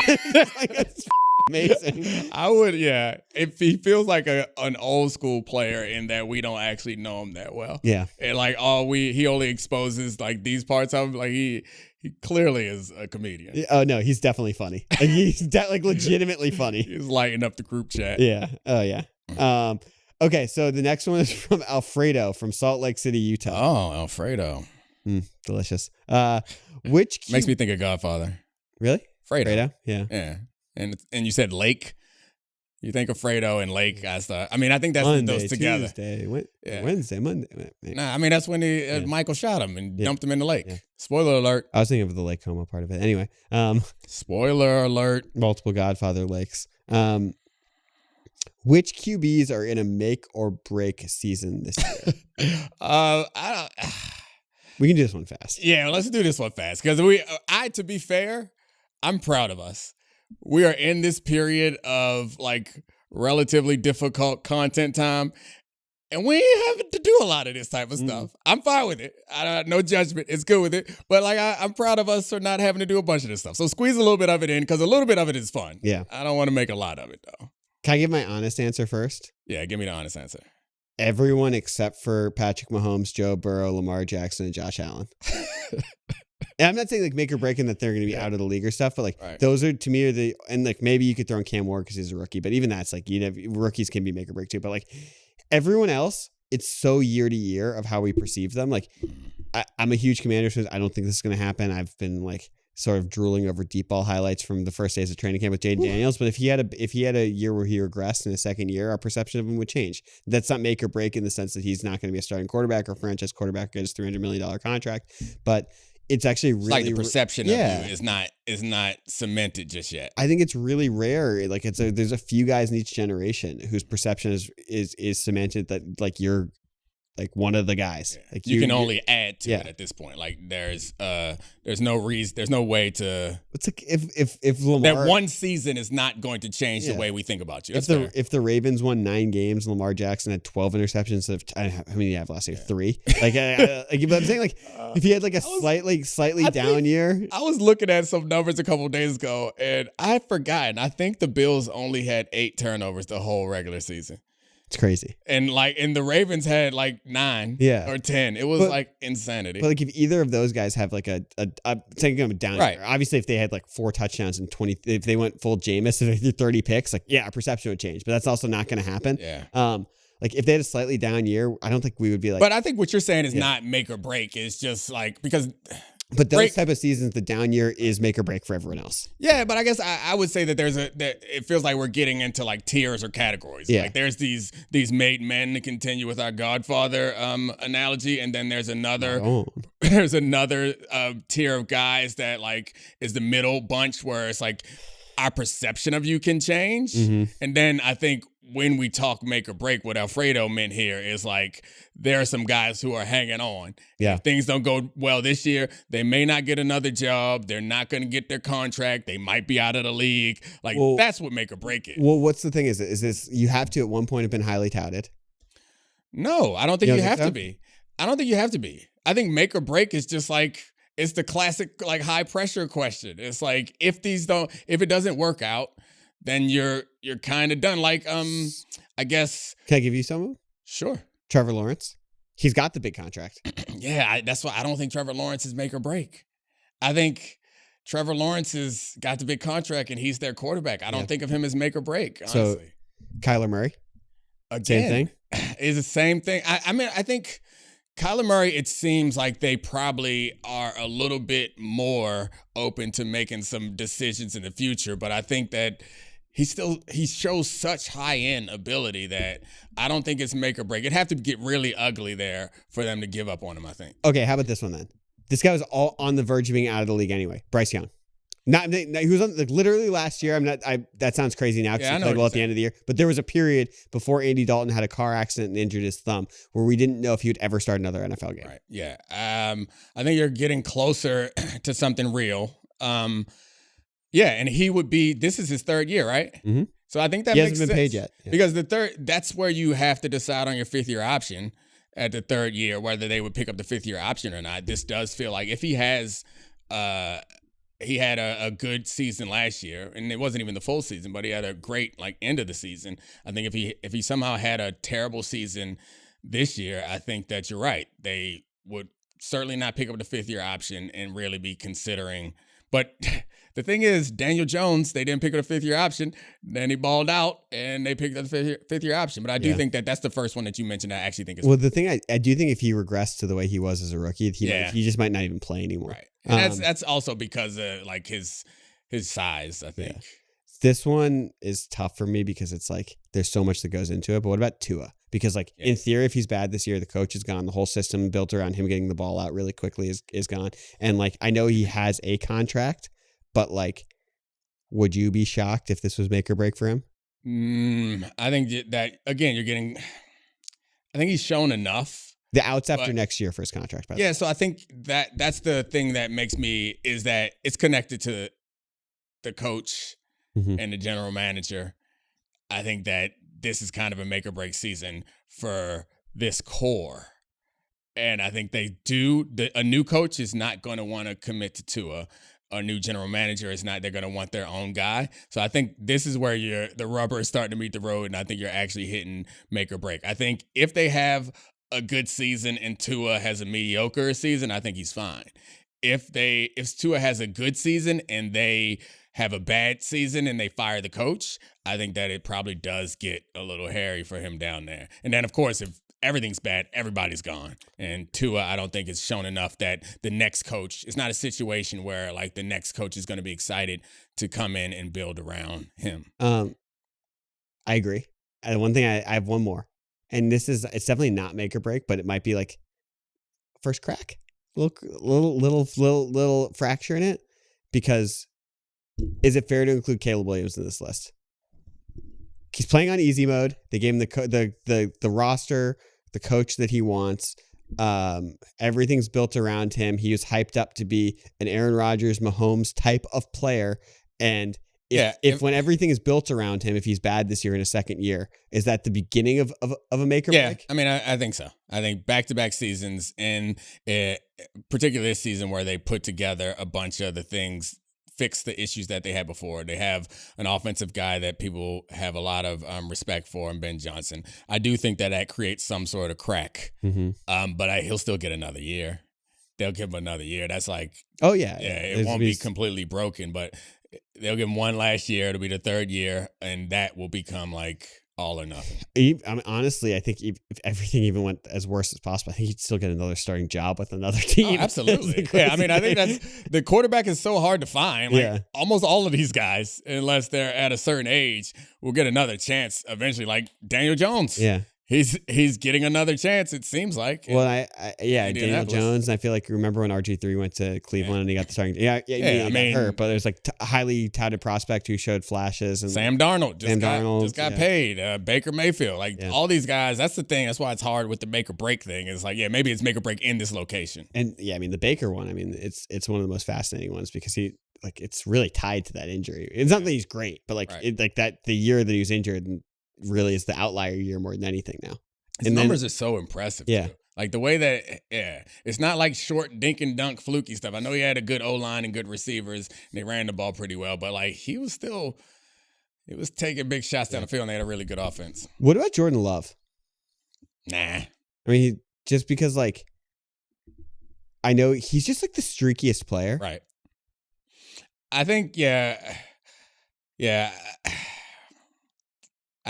It's amazing. I would, yeah. If he feels like an old school player in that we don't actually know him that well. Yeah. And like he only exposes like these parts of him. Like he clearly is a comedian. Oh no, he's definitely funny. Like he's legitimately funny. He's lighting up the group chat. Yeah. Oh yeah. Okay, so the next one is from Alfredo from Salt Lake City, Utah. Oh, Alfredo. Delicious. Makes me think of Godfather. Really? Fredo. Yeah. Yeah. And you said Lake. You think of Fredo and Lake. I think that's Monday, those together. Tuesday, Wednesday, Monday. Nah, I mean that's when Michael shot him and dumped him in the lake. Yeah. Spoiler alert. I was thinking of the Lake Como part of it. Anyway. Spoiler alert. Multiple Godfather lakes. Which QBs are in a make or break season this year? We can do this one fast. Yeah, let's do this one fast because to be fair, I'm proud of us. We are in this period of like relatively difficult content time, and we ain't having to do a lot of this type of stuff. I'm fine with it. No judgment. It's good with it. But like I'm proud of us for not having to do a bunch of this stuff. So squeeze a little bit of it in because a little bit of it is fun. Yeah. I don't want to make a lot of it though. Can I give my honest answer first? Yeah, give me the honest answer. Everyone except for Patrick Mahomes, Joe Burrow, Lamar Jackson, and Josh Allen. And I'm not saying like make or break and that they're going to be out of the league or stuff, but like those are to me and like maybe you could throw in Cam Ward because he's a rookie, but even that's like rookies can be make or break too. But like everyone else, it's so year to year of how we perceive them. Like I'm a huge Commanders fan. I don't think this is going to happen. I've been like sort of drooling over deep ball highlights from the first days of training camp with Jaden Daniels. But if he had a year where he regressed in his second year, our perception of him would change. That's not make or break in the sense that he's not going to be a starting quarterback or franchise quarterback at his $300 million contract. But it's actually really like the perception of you is not cemented just yet. I think it's really rare. Like there's a few guys in each generation whose perception is cemented that like you're like one of the guys. Yeah. Like you can only add to it at this point. Like there's no reason, there's no way to. It's like if Lamar, that one season is not going to change the way we think about you. If the Ravens won 9 games, Lamar Jackson had 12 interceptions. How many did he have last year? 3. Like, but I'm saying like if he had like a slightly down year. I was looking at some numbers a couple of days ago and I forgot. I think the Bills only had 8 turnovers the whole regular season. It's crazy. And the Ravens had like 9 or 10. It was like insanity. But like if either of those guys have like I'm taking them down here. Obviously if they had like 4 touchdowns and 20, if they went full Jameis, if they threw 30 picks, like our perception would change. But that's also not going to happen. Yeah. Like if they had a slightly down year, I don't think we would be like. But I think what you're saying is not make or break. It's just like because But those type of seasons, the down year is make or break for everyone else. Yeah, but I guess I would say that that it feels like we're getting into like tiers or categories. Yeah. Like there's these made men, to continue with our Godfather analogy, and then there's another tier of guys that like is the middle bunch where it's like our perception of you can change. Mm-hmm. And then I think when we talk make or break, what Alfredo meant here is like there are some guys who are hanging on. Yeah. If things don't go well this year, they may not get another job. They're not going to get their contract. They might be out of the league. Like that's what make or break is. Well, what's the thing? Is this you have to at one point have been highly touted? No, I don't think you have to be. I don't think you have to be. I think make or break is just like, it's the classic like high pressure question. It's like if it doesn't work out, then you're kind of done. Like I guess. Can I give you some of them? Sure. Trevor Lawrence. He's got the big contract. Yeah, that's why I don't think Trevor Lawrence is make or break. I think Trevor Lawrence has got the big contract and he's their quarterback. I don't think of him as make or break, honestly. So, Kyler Murray. Again, same thing. Is the same thing. I mean, I think Kyler Murray, it seems like they probably are a little bit more open to making some decisions in the future, but I think that he shows such high-end ability that I don't think it's make or break. It'd have to get really ugly there for them to give up on him, I think. Okay, how about this one then? This guy was all on the verge of being out of the league anyway. Bryce Young. He was on like literally last year. That sounds crazy now because he played well at the end of the year. But there was a period before Andy Dalton had a car accident and injured his thumb where we didn't know if he would ever start another NFL game. Right. Yeah. I think you're getting closer to something real. Yeah, and he would be. This is his third year, right? Mm-hmm. So I think that he makes hasn't been sense. paid yet. Yeah. Because that's where you have to decide on your fifth-year option at the third year, whether they would pick up the fifth-year option or not. This does feel like if he has, he had a good season last year, and it wasn't even the full season, but he had a great like end of the season. I think if he somehow had a terrible season this year, I think that you're right. They would certainly not pick up the fifth-year option and really be considering. But the thing is, Daniel Jones, they didn't pick up a fifth-year option. Then he balled out, and they picked up the fifth-year option. But I do think that's the first one that you mentioned I actually think is. Well, the thing I do think if he regressed to the way he was as a rookie, he just might not even play anymore. Right. And that's also because of like his size, I think. Yeah. This one is tough for me because it's like there's so much that goes into it. But what about Tua? Because like in theory, if he's bad this year, the coach is gone. The whole system built around him getting the ball out really quickly is gone. And like I know he has a contract, but like, would you be shocked if this was make or break for him? I think that again, I think he's shown enough. The outs after next year for his contract. Yeah, so I think that's the thing that makes me is that it's connected to the coach and the general manager. I think that this is kind of a make or break season for this core. And I think a new coach is not going to want to commit to Tua. A new general manager is not, they're going to want their own guy. So I think this is where the rubber is starting to meet the road. And I think you're actually hitting make or break. I think if they have a good season and Tua has a mediocre season, I think he's fine. If Tua has a good season and they have a bad season and they fire the coach, I think that it probably does get a little hairy for him down there. And then, of course, if everything's bad, everybody's gone. And Tua, I don't think it's shown enough that the next coach, it's not a situation where like the next coach is going to be excited to come in and build around him. I agree. And one thing, I have one more. And it's definitely not make or break, but it might be like first crack, little fracture in it. Because is it fair to include Caleb Williams in this list? He's playing on easy mode. They gave him the roster, the coach that he wants. Everything's built around him. He was hyped up to be an Aaron Rodgers, Mahomes type of player. And if when everything is built around him, if he's bad this year in a second year, is that the beginning of a make or break? I mean, I think so. I think back-to-back seasons, and particularly this season where they put together a bunch of the things, fix the issues that they had before. They have an offensive guy that people have a lot of respect for, and Ben Johnson. I do think that creates some sort of crack, but he'll still get another year. They'll give him another year. That's like, it won't be completely broken, but they'll give him one last year. It'll be the third year, and that will become like all or nothing. I mean, honestly, I think if everything even went as worse as possible, I think he'd still get another starting job with another team. Oh, absolutely. Yeah, I mean, I think that's the quarterback is so hard to find. Like almost all of these guys, unless they're at a certain age, will get another chance eventually. Like Daniel Jones. Yeah. He's getting another chance, it seems like. Well, Daniel Jones. And I feel like remember when RG3 went to Cleveland and he got the starting. I mean, got hurt, but there's like a highly touted prospect who showed flashes. And Sam Darnold just got paid. Baker Mayfield, all these guys. That's the thing. That's why it's hard with the make or break thing. It's like, maybe it's make or break in this location. And I mean, the Baker one. I mean, it's one of the most fascinating ones because it's really tied to that injury. It's not that he's great, but the year that he was injured really is the outlier year more than anything now. His numbers are so impressive. Yeah. Too. Like the way that, it's not like short dink and dunk fluky stuff. I know he had a good O-line and good receivers and they ran the ball pretty well, but like he was taking big shots down the field and they had a really good offense. What about Jordan Love? Nah. I mean, just because like, I know he's just like the streakiest player. Right. I think,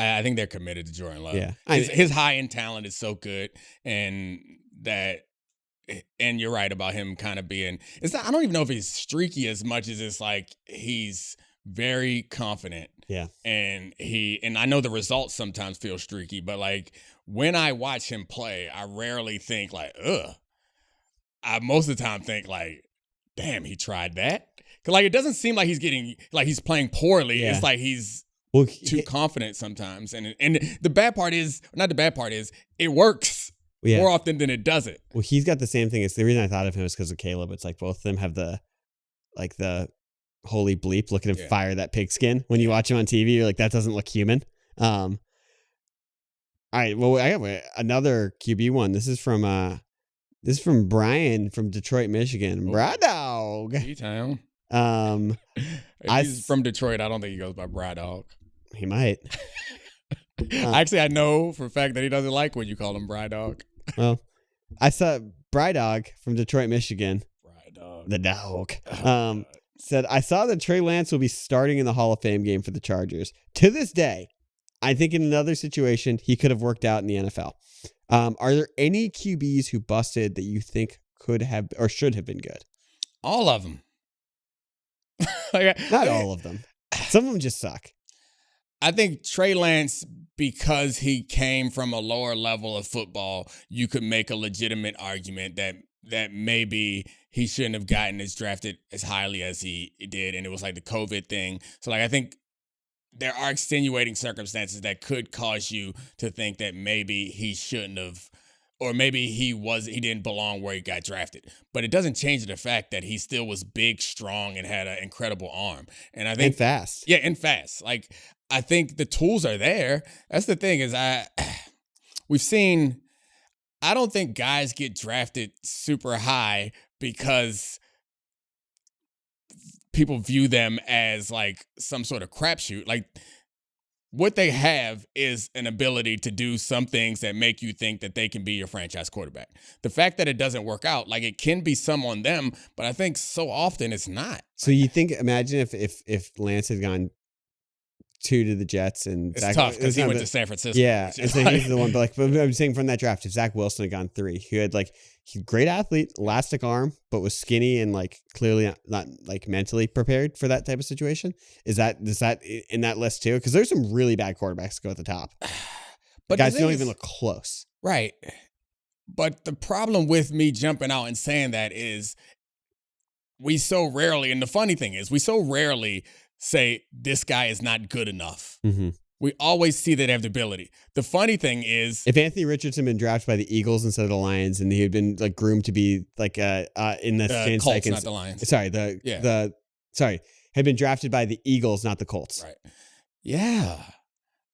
I think they're committed to Jordan Love. Yeah. His high-end talent is so good, and you're right about him kind of being – I don't even know if he's streaky as much as it's like he's very confident. Yeah. And I know the results sometimes feel streaky, but like when I watch him play, I rarely think like, ugh. I most of the time think like, damn, he tried that. Because like it doesn't seem like he's playing poorly. Yeah. It's like he's – too confident sometimes. And the bad part is, not the bad part is, it works more often than it doesn't. Well, he's got the same thing. It's the reason I thought of him is because of Caleb. It's like both of them have the holy bleep. Look at him fire that pigskin. When you watch him on TV, you're like, that doesn't look human. All right. Well, I have another QB one. This is from Brian from Detroit, Michigan. Bra Dog. T-Town. He's from Detroit. I don't think he goes by Bra Dog. He might. Actually, I know for a fact that he doesn't like when you call him Bra Dog. Well, I saw Bra Dog from Detroit, Michigan. Bra Dog. The dog. Said, I saw that Trey Lance will be starting in the Hall of Fame game for the Chargers. To this day, I think in another situation, he could have worked out in the NFL. Are there any QBs who busted that you think could have or should have been good? All of them. Not all of them. Some of them just suck. I think Trey Lance, because he came from a lower level of football, you could make a legitimate argument that maybe he shouldn't have gotten as drafted as highly as he did, and it was like the COVID thing. So like I think there are extenuating circumstances that could cause you to think that maybe he shouldn't have, or maybe he didn't belong where he got drafted. But it doesn't change the fact that he still was big, strong, and had an incredible arm. And I think fast. Yeah, and fast. Like I think the tools are there. That's the thing is we've seen, I don't think guys get drafted super high because people view them as like some sort of crapshoot. Like what they have is an ability to do some things that make you think that they can be your franchise quarterback. The fact that it doesn't work out, like it can be some on them, but I think so often it's not. So you think, imagine if Lance had gone 2 to the Jets and it's tough because he went to San Francisco. Yeah, and so he's the one. But I'm saying from that draft, if Zach Wilson had gone 3, he had he's a great athlete, elastic arm, but was skinny and clearly not mentally prepared for that type of situation. Is that in that list too? Because there's some really bad quarterbacks that go at the top, but guys don't even look close. Right. But the problem with me jumping out and saying that is we so rarely, and the funny thing is we so rarely say this guy is not good enough. Mm-hmm. We always see that they have the ability. The funny thing is, if Anthony Richardson had been drafted by the Eagles instead of the Lions, and he had been groomed to be in the Colts, not the Lions. Sorry, had been drafted by the Eagles, not the Colts. Right. Yeah.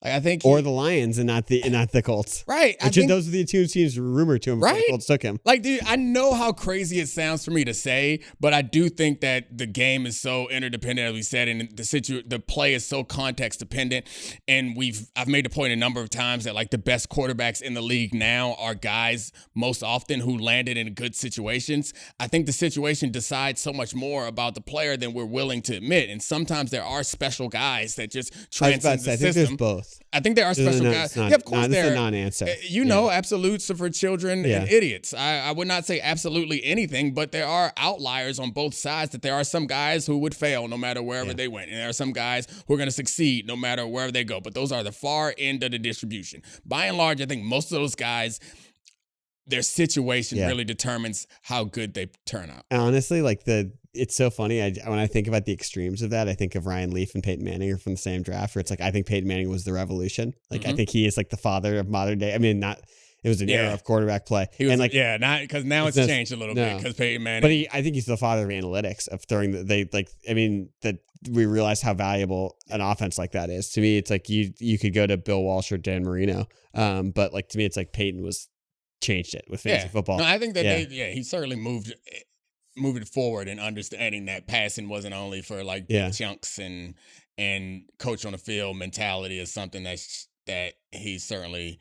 I think or the Lions and not the Colts. Right. Those are the two teams rumored to him before the Colts took him. Dude, I know how crazy it sounds for me to say, but I do think that the game is so interdependent, as we said, and the play is so context dependent. And I've made the point a number of times that the best quarterbacks in the league now are guys most often who landed in good situations. I think the situation decides so much more about the player than we're willing to admit. And sometimes there are special guys that just transcend the system. I think there's both. I think there are special guys. Yeah, of course That's there a non-answer. You know, absolutes are for children and idiots. I would not say absolutely anything, but there are outliers on both sides, that there are some guys who would fail no matter wherever they went. And there are some guys who are going to succeed no matter wherever they go. But those are the far end of the distribution. By and large, I think most of those guys, their situation really determines how good they turn out. And honestly, it's so funny. When I think about the extremes of that, I think of Ryan Leaf and Peyton Manning are from the same draft, where it's like, I think Peyton Manning was the revolution. Like, I think he is like the father of modern day. I mean, it was an era of quarterback play. He was, and not because now it's changed a little bit because Peyton Manning. But I think he's the father of analytics, of throwing that we realize how valuable an offense like that is. To me, it's like you could go to Bill Walsh or Dan Marino. But like, to me, it's like Peyton changed it with fantasy football. No, I think that he certainly moved it forward and understanding that passing wasn't only for like big chunks and coach on the field mentality is something that he certainly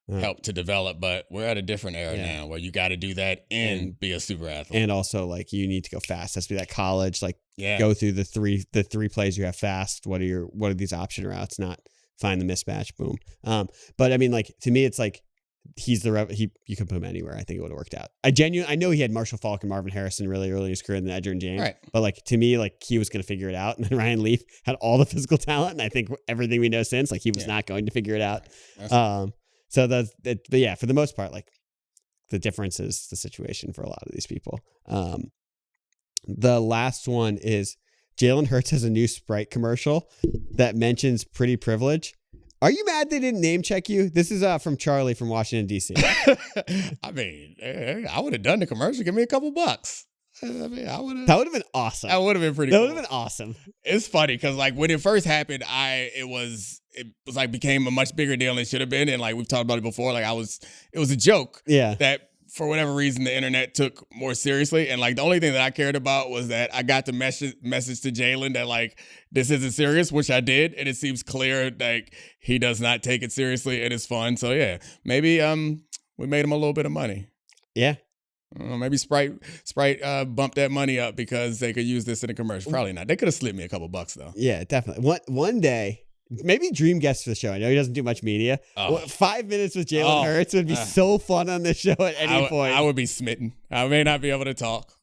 helped to develop. But we're at a different era now where you got to do that and be a super athlete. And also, like, you need to go fast. That's be that college, like, go through the three plays you have fast. What are these option routes? Not find the mismatch. Boom. But I mean, like, to me, it's like, you could put him anywhere. I think it would have worked out. I know he had Marshall Faulk and Marvin Harrison really early in his career, and then Edgerrin James. Right. But like, to me, like, he was going to figure it out. And then Ryan Leaf had all the physical talent. And I think everything we know since, like, he was not going to figure it out. But yeah, for the most part, like, the difference is the situation for a lot of these people. The last one is Jalen Hurts has a new Sprite commercial that mentions pretty privilege. Are you mad they didn't name check you? This is from Charlie from Washington, D.C. I mean, I would have done the commercial. Give me a couple bucks. I mean, that would have been awesome. That would have been pretty cool. That would have been awesome. It's funny because, like, when it first happened, it was like became a much bigger deal than it should have been. And like we've talked about it before, like it was a joke. Yeah. That for whatever reason, the internet took more seriously. And like the only thing that I cared about was that I got the message to Jalen that like, this isn't serious, which I did. And it seems clear like he does not take it seriously and it's fun. So yeah, maybe we made him a little bit of money. Yeah. Maybe Sprite bumped that money up because they could use this in a commercial. Probably not. They could have slipped me a couple bucks though. Yeah, definitely. One day, maybe dream guest for the show. I know he doesn't do much media. 5 minutes with Jalen Hurts would be so fun on this show at any point. I would be smitten. I may not be able to talk.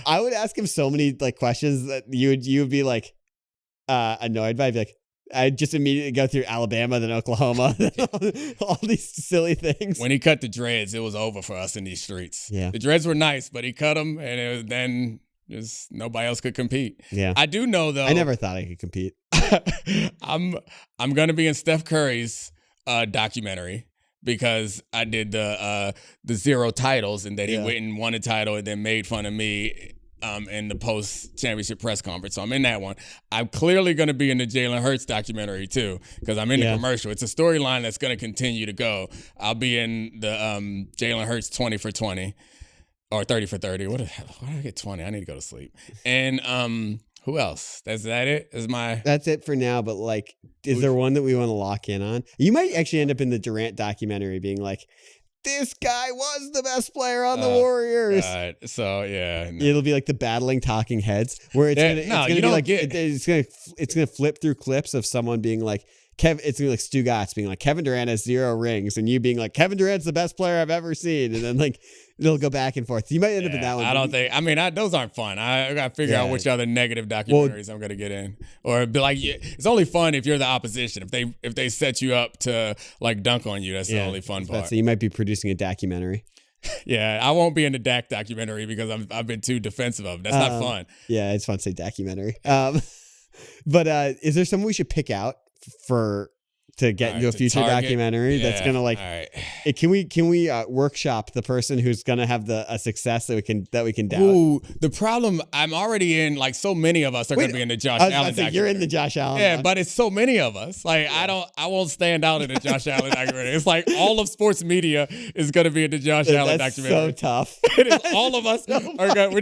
I would ask him so many like questions that you would be like annoyed by. I'd be like, I'd just immediately go through Alabama, then Oklahoma, all these silly things. When he cut the dreads, it was over for us in these streets. Yeah. The dreads were nice, but he cut them, and then just nobody else could compete. Yeah. I do know, though. I never thought I could compete. I'm going to be in Steph Curry's documentary because I did the 0 titles, and that he went and won a title and then made fun of me in the post-championship press conference. So I'm in that one. I'm clearly going to be in the Jalen Hurts documentary too because I'm in the commercial. It's a storyline that's going to continue to go. I'll be in the Jalen Hurts 20 for 20 or 30 for 30. Why did I get 20? I need to go to sleep. And who else? That's it? That's it for now, but like, is there one that we want to lock in on? You might actually end up in the Durant documentary being like, this guy was the best player on the Warriors. God. So yeah, no. It'll be like the battling talking heads, where it's gonna flip through clips of someone being like it's gonna be like Stu Gatz being like Kevin Durant has 0 rings, and you being like Kevin Durant's the best player I've ever seen, and then like it'll go back and forth. You might end up in that one. I don't think. I mean, those aren't fun. I got to figure out which other negative documentaries I'm going to get in, or be like, it's only fun if you're the opposition. If they set you up to like dunk on you, that's the only fun part. So you might be producing a documentary. Yeah, I won't be in the Dak documentary because I've been too defensive of it. That's not fun. Yeah, it's fun to say documentary. But is there someone we should pick out to get into a future documentary that's gonna like? Can we workshop the person who's gonna have a success that we can doubt? Ooh, the problem I'm already in. Like so many of us are gonna be in the Josh Allen documentary. You're in the Josh Allen. Yeah, but it's so many of us. Like I won't stand out in the Josh Allen documentary. It's like all of sports media is gonna be in the Josh Allen documentary. So tough. It is. All of us are gonna.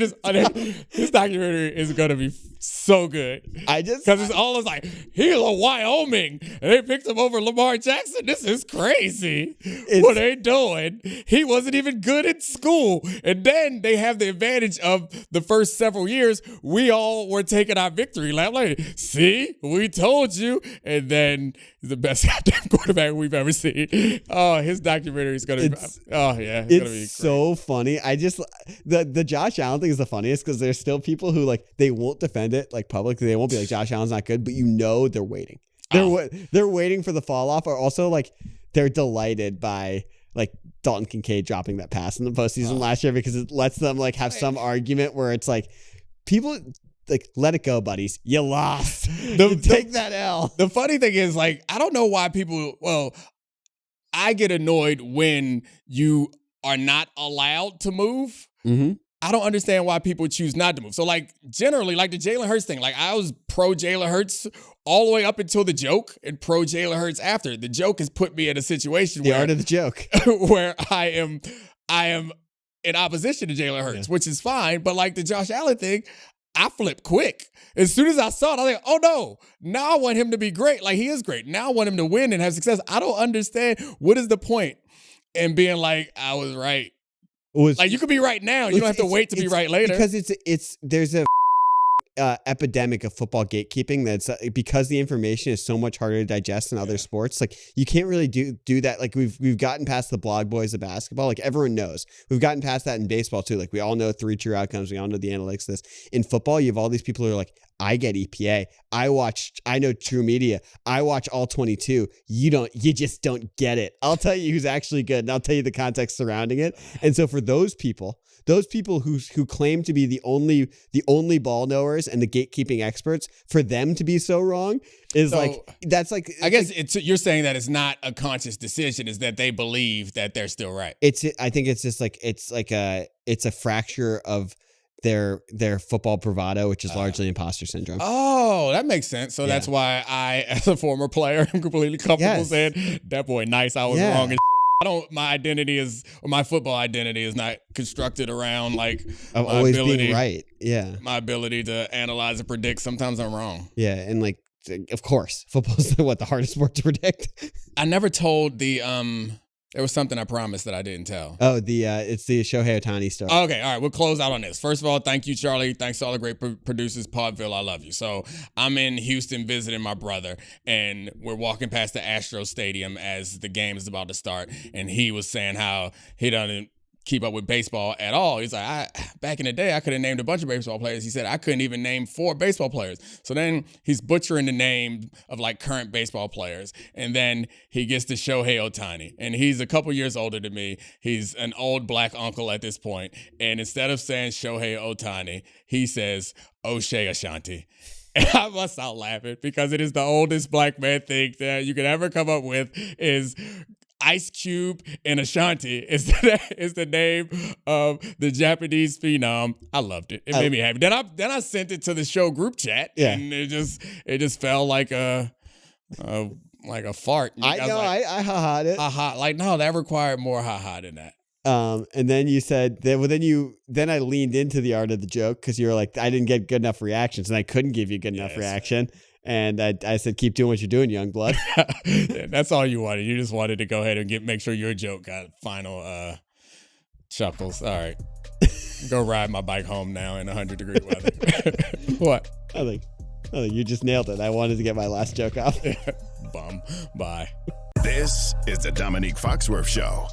This documentary is gonna be so good. Because it's always like, he's a Wyoming, and they picked him over Lamar Jackson. This is crazy. What are they doing? He wasn't even good at school. And then they have the advantage of the first several years, we all were taking our victory lap. Like, see, we told you. And then he's the best goddamn quarterback we've ever seen. Oh, his documentary is going to be, it's going to be great. So funny. The Josh Allen thing is the funniest because there's still people who like, they won't defend it like publicly. They won't be like, Josh Allen's not good, but they're waiting. They're waiting for the fall off, or also like they're delighted by like Dalton Kincaid dropping that pass in the postseason last year because it lets them like have some argument where it's like, people like, let it go, buddies. You lost. Take that L. The funny thing is, like, I don't know why I get annoyed when you are not allowed to move. Mm-hmm. I don't understand why people choose not to move. So, like, generally, like the Jalen Hurts thing, like, I was pro Jalen Hurts all the way up until the joke and pro Jalen Hurts after. The joke has put me in a situation the art of the joke where I am in opposition to Jalen Hurts, which is fine. But, like, the Josh Allen thing, I flipped quick. As soon as I saw it, I was like, oh, no. Now I want him to be great. Like, he is great. Now I want him to win and have success. I don't understand. What is the point in being like, I was right? Like, you could be right now. You don't have to wait to be right later. Because there's a epidemic of football gatekeeping that's because the information is so much harder to digest than other sports. Like, you can't really do that. Like, we've gotten past the blog boys of basketball. Like, everyone knows. We've gotten past that in baseball too. Like, we all know 3 true outcomes. We all know the analytics of this. In football, you have all these people who are like, I get EPA. I know True Media. I watch all 22. You just don't get it. I'll tell you who's actually good, and I'll tell you the context surrounding it. And so for those people who claim to be the only ball knowers and the gatekeeping experts, for them to be so wrong is that's like, I guess you're saying that it's not a conscious decision, is that they believe that they're still right. I think it's just like, it's a fracture of their football bravado, which is largely imposter syndrome. Oh, that makes sense. So that's why I, as a former player, am completely comfortable saying, that boy, nice, I was wrong. My football identity is not constructed around like of my always ability, being right. Yeah. My ability to analyze and predict. Sometimes I'm wrong. Yeah. And like, of course, football's the hardest sport to predict. I never told there was something I promised that I didn't tell. Oh, it's the Shohei Ohtani story. Okay, all right, we'll close out on this. First of all, thank you, Charlie. Thanks to all the great producers. Podville, I love you. So I'm in Houston visiting my brother, and we're walking past the Astros Stadium as the game is about to start, and he was saying how he doesn't keep up with baseball at all. He's like, back in the day, I could have named a bunch of baseball players. He said, I couldn't even name 4 baseball players. So then he's butchering the name of like current baseball players. And then he gets to Shohei Ohtani. And he's a couple years older than me. He's an old black uncle at this point. And instead of saying Shohei Ohtani, he says, O'Shea Ashanti. And I bust out laughing because it is the oldest black man thing that you could ever come up with is Ice Cube and Ashanti is the name of the Japanese phenom. I loved it. It made me happy. Then I sent it to the show group chat, and it just felt like a fart. I know. I ha-ha'd it. Ha-ha. Like, no, that required more ha-ha than that. And then you said then I leaned into the art of the joke because you were like, I didn't get good enough reactions, and I couldn't give you good enough reaction. And I said, keep doing what you're doing, young blood. That's all you wanted. You just wanted to go ahead and make sure your joke got final chuckles. All right. Go ride my bike home now in 100-degree weather. What? I think you just nailed it. I wanted to get my last joke off. Bum. Bye. This is the Domonique Foxworth Show.